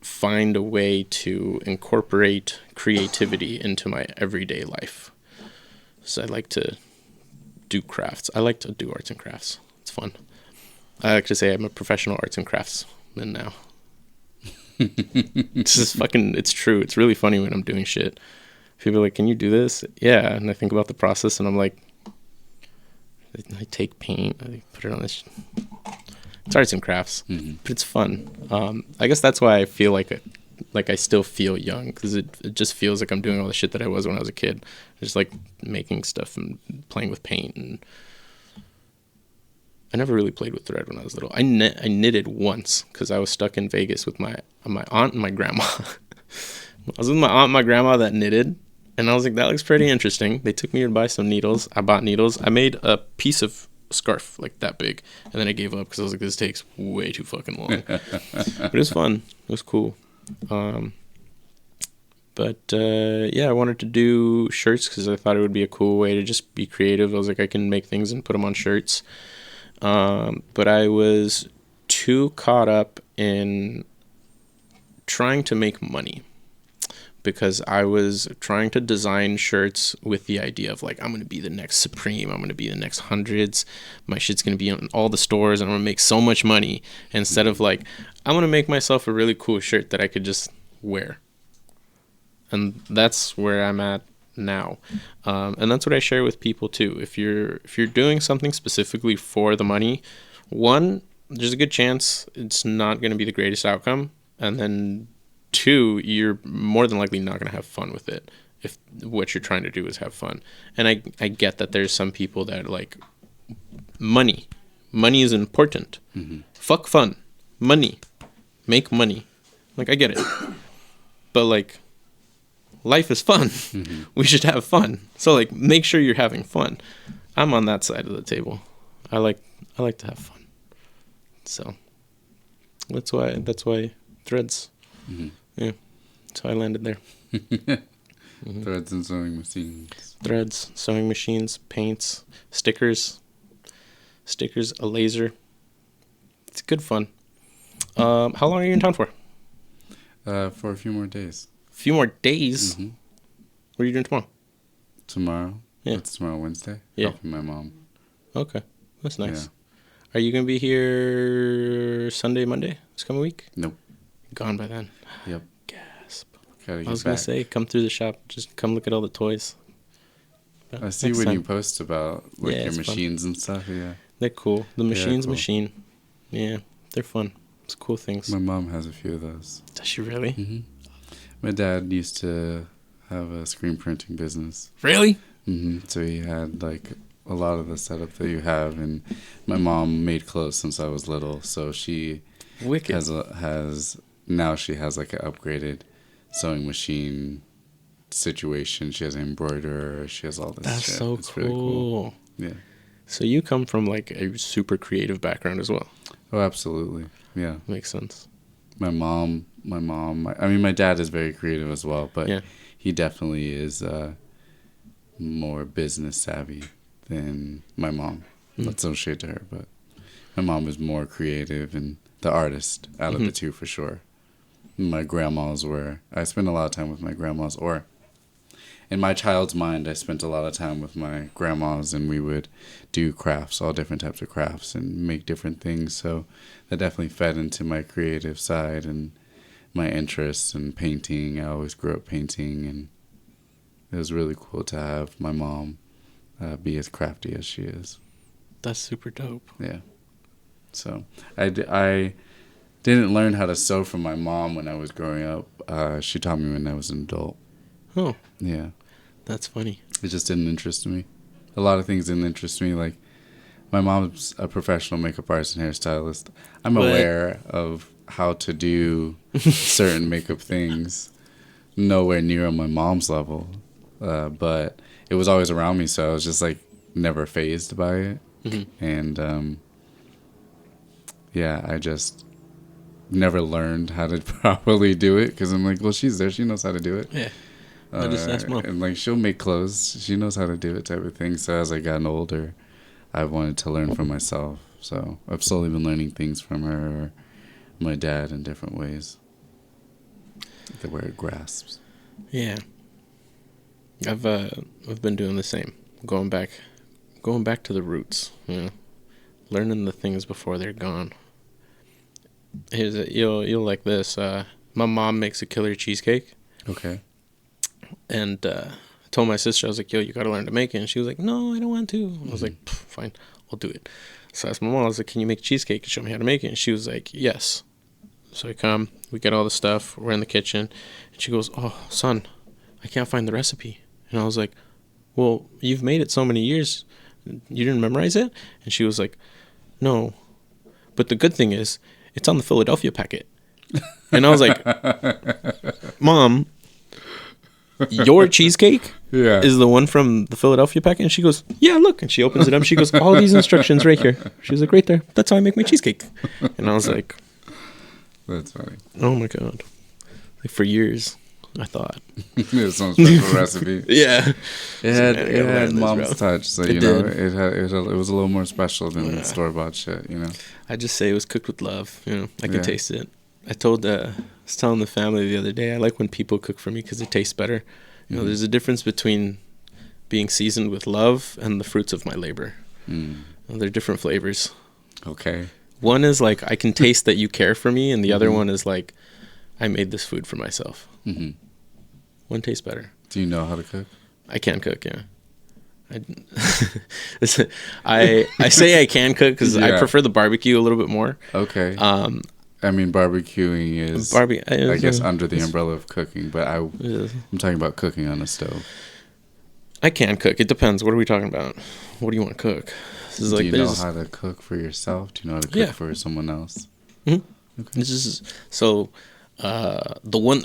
find a way to incorporate creativity into my everyday life. So I like to do crafts. I like to do arts and crafts. It's fun. I like to say I'm a professional arts and craftsman now. It's true. It's really funny when I'm doing shit. People are like, can you do this? Yeah. And I think about the process and I'm like, I take paint, I put it on this. It's arts and crafts, but it's fun. I guess that's why I feel like I still feel young, because it just feels like I'm doing all the shit that I was when I was a kid. Just like making stuff and playing with paint. And I never really played with thread when I was little. I knitted once because I was stuck in Vegas with my aunt and my grandma. I was with my aunt and my grandma that knitted, and I was like, that looks pretty interesting. They took me to buy some needles. I bought needles. I made a piece of scarf like that big, and then I gave up because I was like, this takes way too fucking long. But it was fun. It was cool. Yeah, I wanted to do shirts because I thought it would be a cool way to just be creative. I was like, I can make things and put them on shirts. But I was too caught up in trying to make money, because I was trying to design shirts with the idea of like, I'm going to be the next Supreme. I'm going to be the next Hundreds. My shit's going to be in all the stores and I'm going to make so much money, instead of like, I'm going to make myself a really cool shirt that I could just wear. And that's where I'm at now. And that's what I share with people too. If you're doing something specifically for the money, one, there's a good chance it's not going to be the greatest outcome. And then two, you're more than likely not going to have fun with it if what you're trying to do is have fun. And I get that there's some people that are like, money is important. Fuck fun. Money. Make money. Like, I get it. But like, life is fun. We should have fun. So like, make sure you're having fun. I'm on that side of the table. I like to have fun. So that's why threads. Yeah, so I landed there. Threads and sewing machines. Threads, sewing machines, paints, stickers, a laser. It's good fun. How long are you in town for? For a few more days. A few more days? What are you doing tomorrow? Tomorrow? Yeah. It's tomorrow, Wednesday? Yeah. Helping my mom. Okay, that's nice. Yeah. Are you going to be here Sunday, Monday, this coming week? Nope. Gone by then. Yep. Gasp. I was going to say, come through the shop. Just come look at all the toys. But I see when you post about like your machines fun. And stuff. Yeah. They're cool. The machine's cool. machine. Yeah, they're fun. It's cool things. My mom has a few of those. Does she really? Mm-hmm. My dad used to have a screen printing business. Really? Mm-hmm. So he had like a lot of the setup that you have, and my mom made clothes since I was little, so she has now she has like an upgraded sewing machine situation. She has an embroiderer. She has all this. That's shit. so it's cool. Really cool. Yeah. So you come from like a super creative background as well. Oh, absolutely. Yeah. Makes sense. My dad is very creative as well, but yeah. He definitely is more business savvy than my mom. That's no shade to her, but my mom is more creative and the artist out of the two for sure. My grandmas I spent a lot of time with my grandmas, or in my child's mind, I spent a lot of time with my grandmas, and we would do crafts, all different types of crafts, and make different things. So that definitely fed into my creative side and my interests in painting. I always grew up painting, and it was really cool to have my mom be as crafty as she is. That's super dope. Yeah. So I didn't learn how to sew from my mom when I was growing up. She taught me when I was an adult. Oh. Yeah. That's funny. It just didn't interest me. A lot of things didn't interest me. Like, my mom's a professional makeup artist and hairstylist. I'm aware of how to do certain makeup things. Nowhere near on my mom's level. But it was always around me, so I was just, like, never fazed by it. And, yeah, I just never learned how to properly do it, because I'm like, well, she's there. She knows how to do it. Yeah. I just asked Mom. And like, she'll make clothes. She knows how to do it, type of thing. So as I gotten older, I wanted to learn for myself. So I've slowly been learning things from her or my dad in different ways. The where it grasps. Yeah. I've been doing the same. Going back to the roots, you know. Learning the things before they're gone. You'll like this. My mom makes a killer cheesecake. Okay. And I told my sister, I was like, yo, you got to learn to make it. And she was like, no, I don't want to. I was like, fine, I'll do it. So I asked my mom, I was like, can you make cheesecake and show me how to make it? And she was like, yes. So we get all the stuff, we're in the kitchen. And she goes, oh, son, I can't find the recipe. And I was like, well, you've made it so many years. You didn't memorize it? And she was like, no. But the good thing is, it's on the Philadelphia packet. And I was like, Mom, your cheesecake is the one from the Philadelphia packet? And she goes, yeah, look. And she opens it up. She goes, all these instructions right here. She was like, right there. That's how I make my cheesecake. And I was like, that's funny. Oh my God. Like for years, I thought. There's some special recipe. Yeah. It had mom's touch. So, it was a little more special than the store-bought shit, I just say it was cooked with love. I could taste it. I was telling the family the other day, I like when people cook for me because it tastes better. There's a difference between being seasoned with love and the fruits of my labor. They're different flavors. Okay. One is like, I can taste that you care for me, and the other one is like, I made this food for myself. One tastes better. Do you know how to cook? I can cook, yeah. I say I can cook because I prefer the barbecue a little bit more. Okay. I mean, barbecuing is, I guess, under the umbrella of cooking, but I'm talking about cooking on a stove. I can cook. It depends. What are we talking about? What do you want to cook? Do you know how to cook for yourself? Do you know how to cook for someone else? Mm-hmm.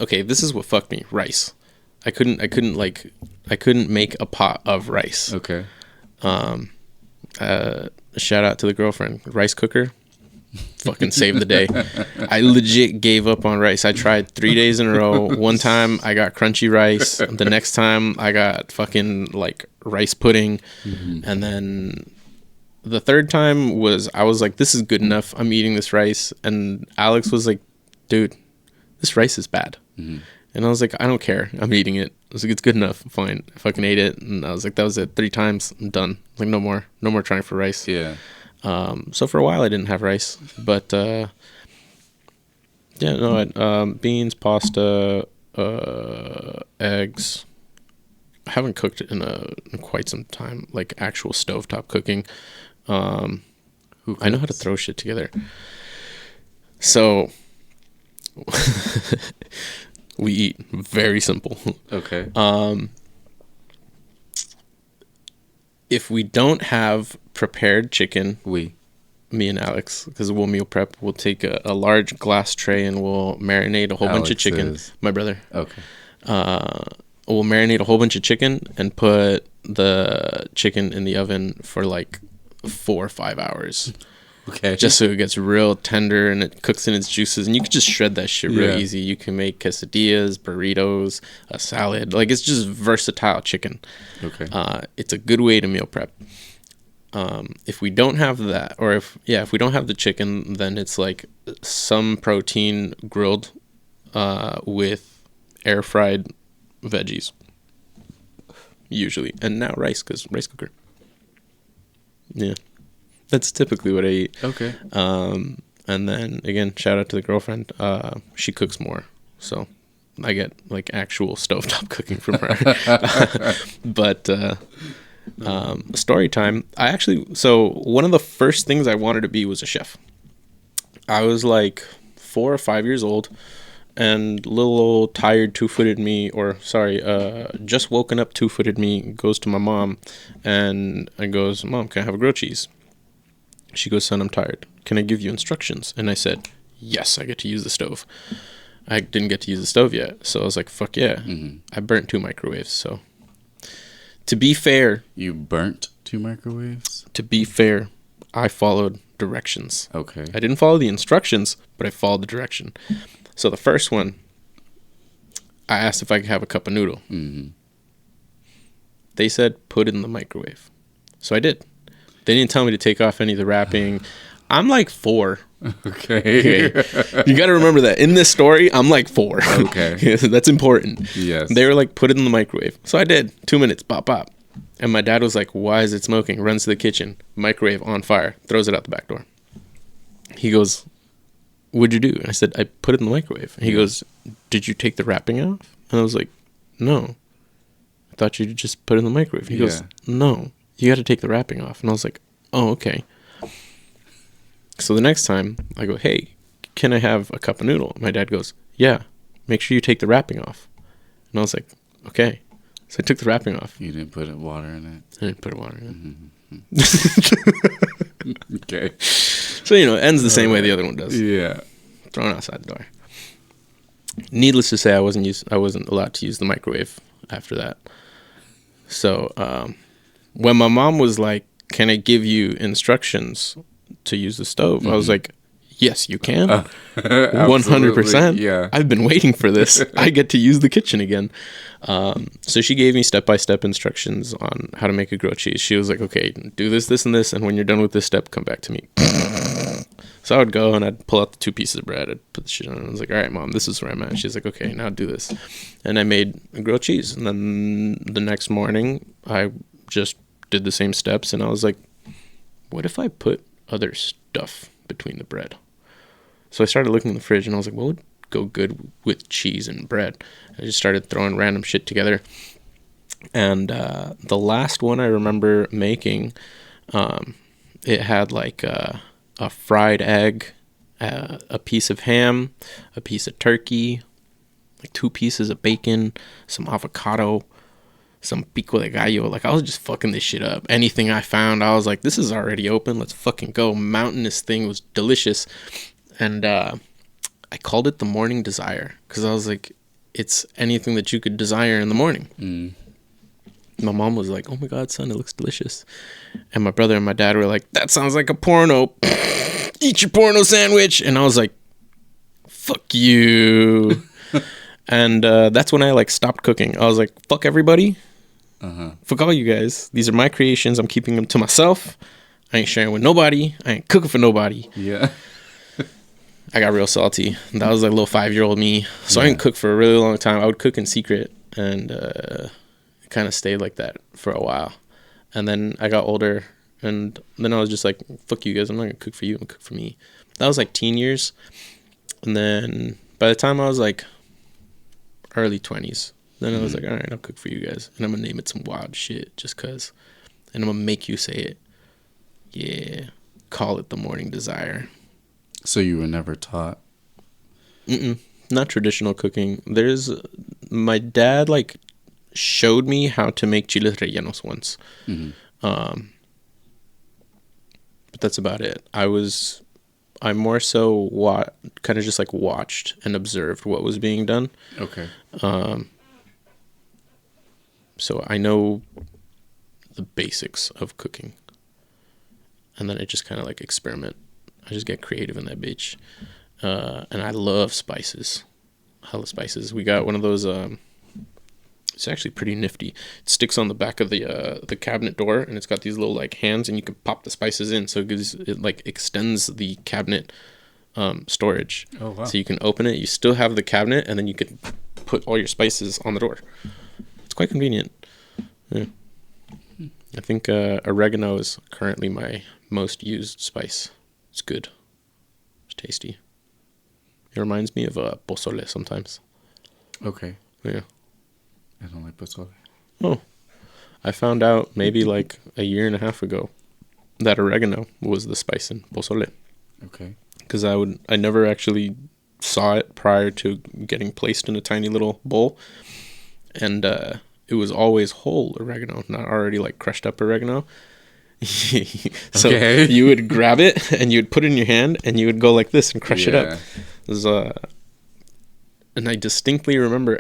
Okay. This is what fucked me. Rice. I couldn't make a pot of rice. Okay. Shout out to the girlfriend. Rice cooker. Fucking saved the day. I legit gave up on rice. I tried 3 days in a row. One time I got crunchy rice. The next time I got fucking like rice pudding. And then the third time I was like, this is good enough. I'm eating this rice. And Alex was like, dude, this rice is bad. And I was like, I don't care. I'm eating it. I was like, it's good enough. Fine. I fucking ate it. And I was like, that was it. 3 times. I'm done. Like, no more trying for rice. Yeah. So for a while I didn't have rice, but beans, pasta, eggs. I haven't cooked in quite some time, like actual stovetop cooking. I know how to throw shit together. So we eat very simple. Okay. If we don't have prepared chicken, me and Alex, because we'll meal prep, we'll take a large glass tray and we'll marinate a whole bunch of chicken. My brother. Okay. We'll marinate a whole bunch of chicken and put the chicken in the oven for like 4 or 5 hours. Okay. Just so it gets real tender and it cooks in its juices. And you can just shred that shit real easy. You can make quesadillas, burritos, a salad. Like, it's just versatile chicken. Okay. It's a good way to meal prep. If we don't have that, or if we don't have the chicken, then it's like some protein grilled with air fried veggies. Usually. And now rice, because rice cooker. Yeah. That's typically what I eat. Okay. And then again, shout out to the girlfriend. She cooks more, so I get like actual stovetop cooking from her. But story time. So one of the first things I wanted to be was a chef. I was like 4 or 5 years old, and little old tired just woken up 2-footed me goes to my mom, and I goes, Mom, can I have a grilled cheese? She goes, son, I'm tired. Can I give you instructions? And I said, yes, I get to use the stove. I didn't get to use the stove yet. So I was like, fuck yeah. I burnt 2 microwaves. So to be fair. You burnt 2 microwaves? To be fair, I followed directions. Okay. I didn't follow the instructions, but I followed the direction. So the first one, I asked if I could have a cup of noodle. They said, put it in the microwave. So I did. They didn't tell me to take off any of the wrapping. I'm like 4. Okay. You got to remember that. In this story, I'm like 4. Okay. That's important. Yes. They were like, put it in the microwave. So I did. 2 minutes. Bop, bop. And my dad was like, why is it smoking? Runs to the kitchen, microwave on fire, throws it out the back door. He goes, what'd you do? And I said, I put it in the microwave. And he goes, did you take the wrapping off? And I was like, no. I thought you just put it in the microwave. He goes, no, you got to take the wrapping off. And I was like, oh, okay. So the next time I go, hey, can I have a cup of noodle? My dad goes, yeah, make sure you take the wrapping off. And I was like, okay. So I took the wrapping off. You didn't put water in it? I didn't put water in it. Okay. So, it ends the same way the other one does. Yeah. Thrown outside the door. Needless to say, I wasn't allowed to use the microwave after that. So, when my mom was like, can I give you instructions to use the stove? I was like, yes, you can. 100%. Yeah. I've been waiting for this. I get to use the kitchen again. So she gave me step-by-step instructions on how to make a grilled cheese. She was like, okay, do this, this, and this, and when you're done with this step, come back to me. So I would go and I'd pull out the 2 pieces of bread. I'd put the shit on it. I was like, all right, Mom, this is where I'm at. She's like, okay, now do this. And I made a grilled cheese. And then the next morning, I just did the same steps. And I was like, what if I put other stuff between the bread? So I started looking in the fridge and I was like, what would go good with cheese and bread? I just started throwing random shit together. And the last one I remember making, it had like a fried egg, a piece of ham, a piece of turkey, like 2 pieces of bacon, some avocado, some pico de gallo. Like, I was just fucking this shit up. Anything I found, I was like, this is already open. Let's fucking go. Mountainous thing was delicious. And I called it the Morning Desire because I was like, it's anything that you could desire in the morning. My mom was like, oh my God, son, it looks delicious. And my brother and my dad were like, that sounds like a porno. Eat your porno sandwich. And I was like, fuck you. And that's when I like stopped cooking. I was like, fuck everybody. Fuck all you guys. These are my creations. I'm keeping them to myself. I ain't sharing with nobody. I ain't cooking for nobody. Yeah. I got real salty. That was like little 5-year-old me. So I didn't cook for a really long time. I would cook in secret and kind of stayed like that for a while. And then I got older and then I was just like, fuck you guys. I'm not going to cook for you. I'm going to cook for me. That was like teen years. And then by the time I was like early 20s, then I was like, all right, I'll cook for you guys. And I'm going to name it some wild shit just because. And I'm going to make you say it. Yeah. Call it the Morning Desire. So you were never taught? Not traditional cooking. My dad like showed me how to make chiles rellenos once. But that's about it. I more so kind of just like watched and observed what was being done. Okay. So I know the basics of cooking. And then I just kind of like experiment. I just get creative in that bitch. And I love spices. Hella spices. We got one of those, it's actually pretty nifty. It sticks on the back of the cabinet door, and it's got these little like hands, and you can pop the spices in. So it like extends the cabinet storage. Oh, wow. So you can open it, you still have the cabinet, and then you can put all your spices on the door. It's quite convenient. Yeah. I think oregano is currently my most used spice. It's good. It's tasty. It reminds me of pozole sometimes. Okay. Yeah. I don't like pozole. Oh. I found out maybe like a year and a half ago that oregano was the spice in pozole. Okay. Because I never actually saw it prior to getting placed in a tiny little bowl. And it was always whole oregano, not already like crushed up oregano. So you would grab it and you would put it in your hand and you would go like this and crush it up. It was, and I distinctly remember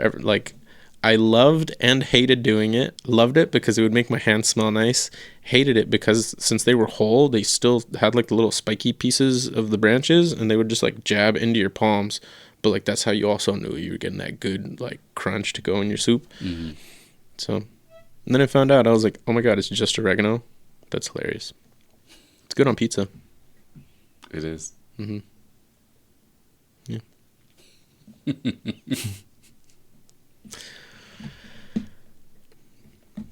I loved and hated doing it. Loved it because it would make my hands smell nice. Hated it because since they were whole, they still had like the little spiky pieces of the branches and they would just like jab into your palms. But like that's how you also knew you were getting that good like crunch to go in your soup. So, and then I found out, I was like, oh my God, it's just oregano. That's hilarious. It's good on pizza. It is. Yeah.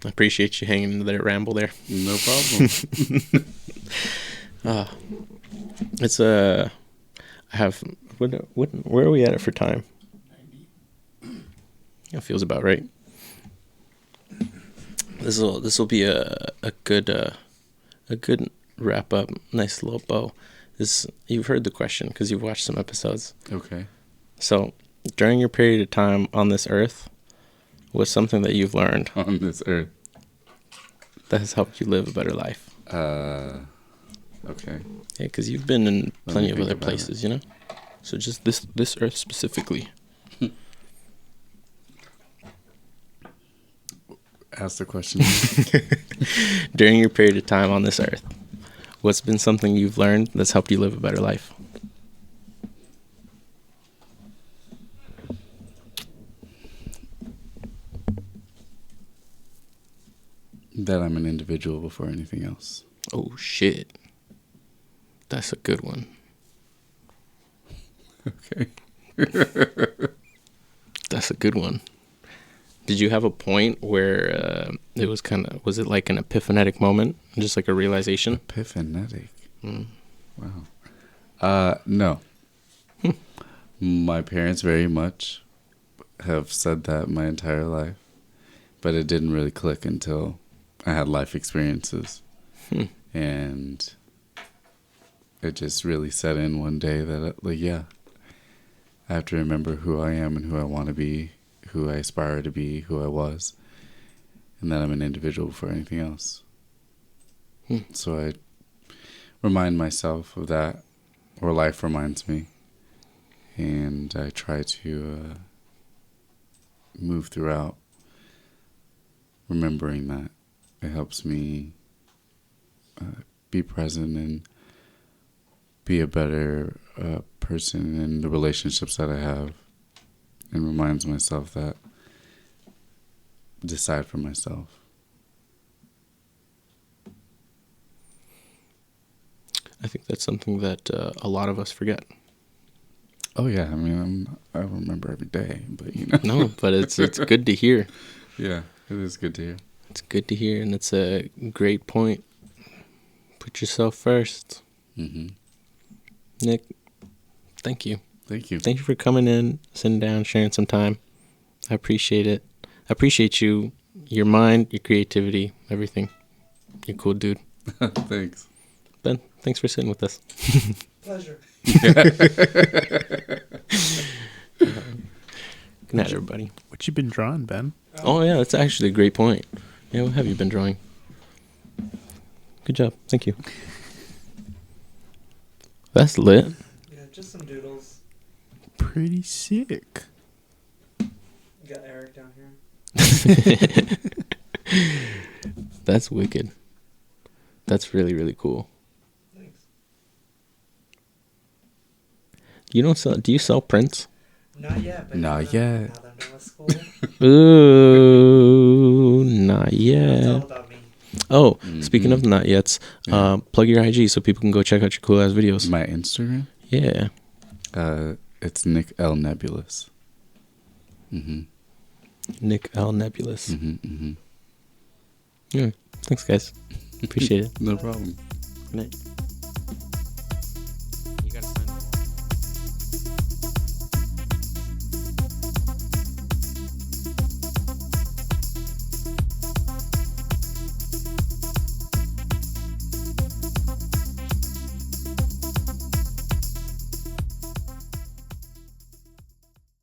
I appreciate you hanging in there, ramble there. No problem. It's I have where are we at it for time? 90. That feels about right. This will be a good wrap up. Nice little bow. You've heard the question because you've watched some episodes. Okay. So during your period of time on this earth, what's something that you've learned on this earth that has helped you live a better life? Okay. Yeah, because you've been in plenty of other places, you know. So just this earth specifically. Ask the question. During your period of time on this earth, what's been something you've learned that's helped you live a better life? That I'm an individual before anything else. Oh, shit. That's a good one. Okay. That's a good one. Did you have a point where it was it like an epiphanetic moment? Just like a realization? Epiphanetic? Wow. No. My parents very much have said that my entire life, but it didn't really click until I had life experiences. And it just really set in one day that, I have to remember who I am and who I want to be, who I aspire to be, who I was, and that I'm an individual before anything else. So I remind myself of that, or life reminds me, and I try to move throughout remembering that. It helps me be present and be a better person in the relationships that I have, and reminds myself that decide for myself. I think that's something that a lot of us forget. Oh yeah, I mean, I remember every day, but you know. No, but it's good to hear. Yeah, it is good to hear. It's good to hear, and it's a great point. Put yourself first. Mm-hmm. Nick, thank you. Thank you. Thank you for coming in, sitting down, sharing some time. I appreciate it. I appreciate you, your mind, your creativity, everything. You're a cool dude. Thanks. Ben, thanks for sitting with us. Pleasure. Good night, everybody. What you been drawing, Ben? Oh, yeah, that's actually a great point. Yeah, what have you been drawing? Good job. Thank you. That's lit. Yeah, just some doodles. Pretty sick. You got Eric down here. That's wicked. That's really, really cool. Thanks. Do you sell prints? Not yet. But Not yet. Now that I'm done with school. Ooh, not yet. It's all about me. Oh, speaking of not yets, plug your IG so people can go check out your cool ass videos. My Instagram? Yeah. It's Nicklnebulous. Mm-hmm. Nicklnebulous. Mm-hmm, mm-hmm. Yeah. Thanks, guys. Appreciate it. No problem. Good night.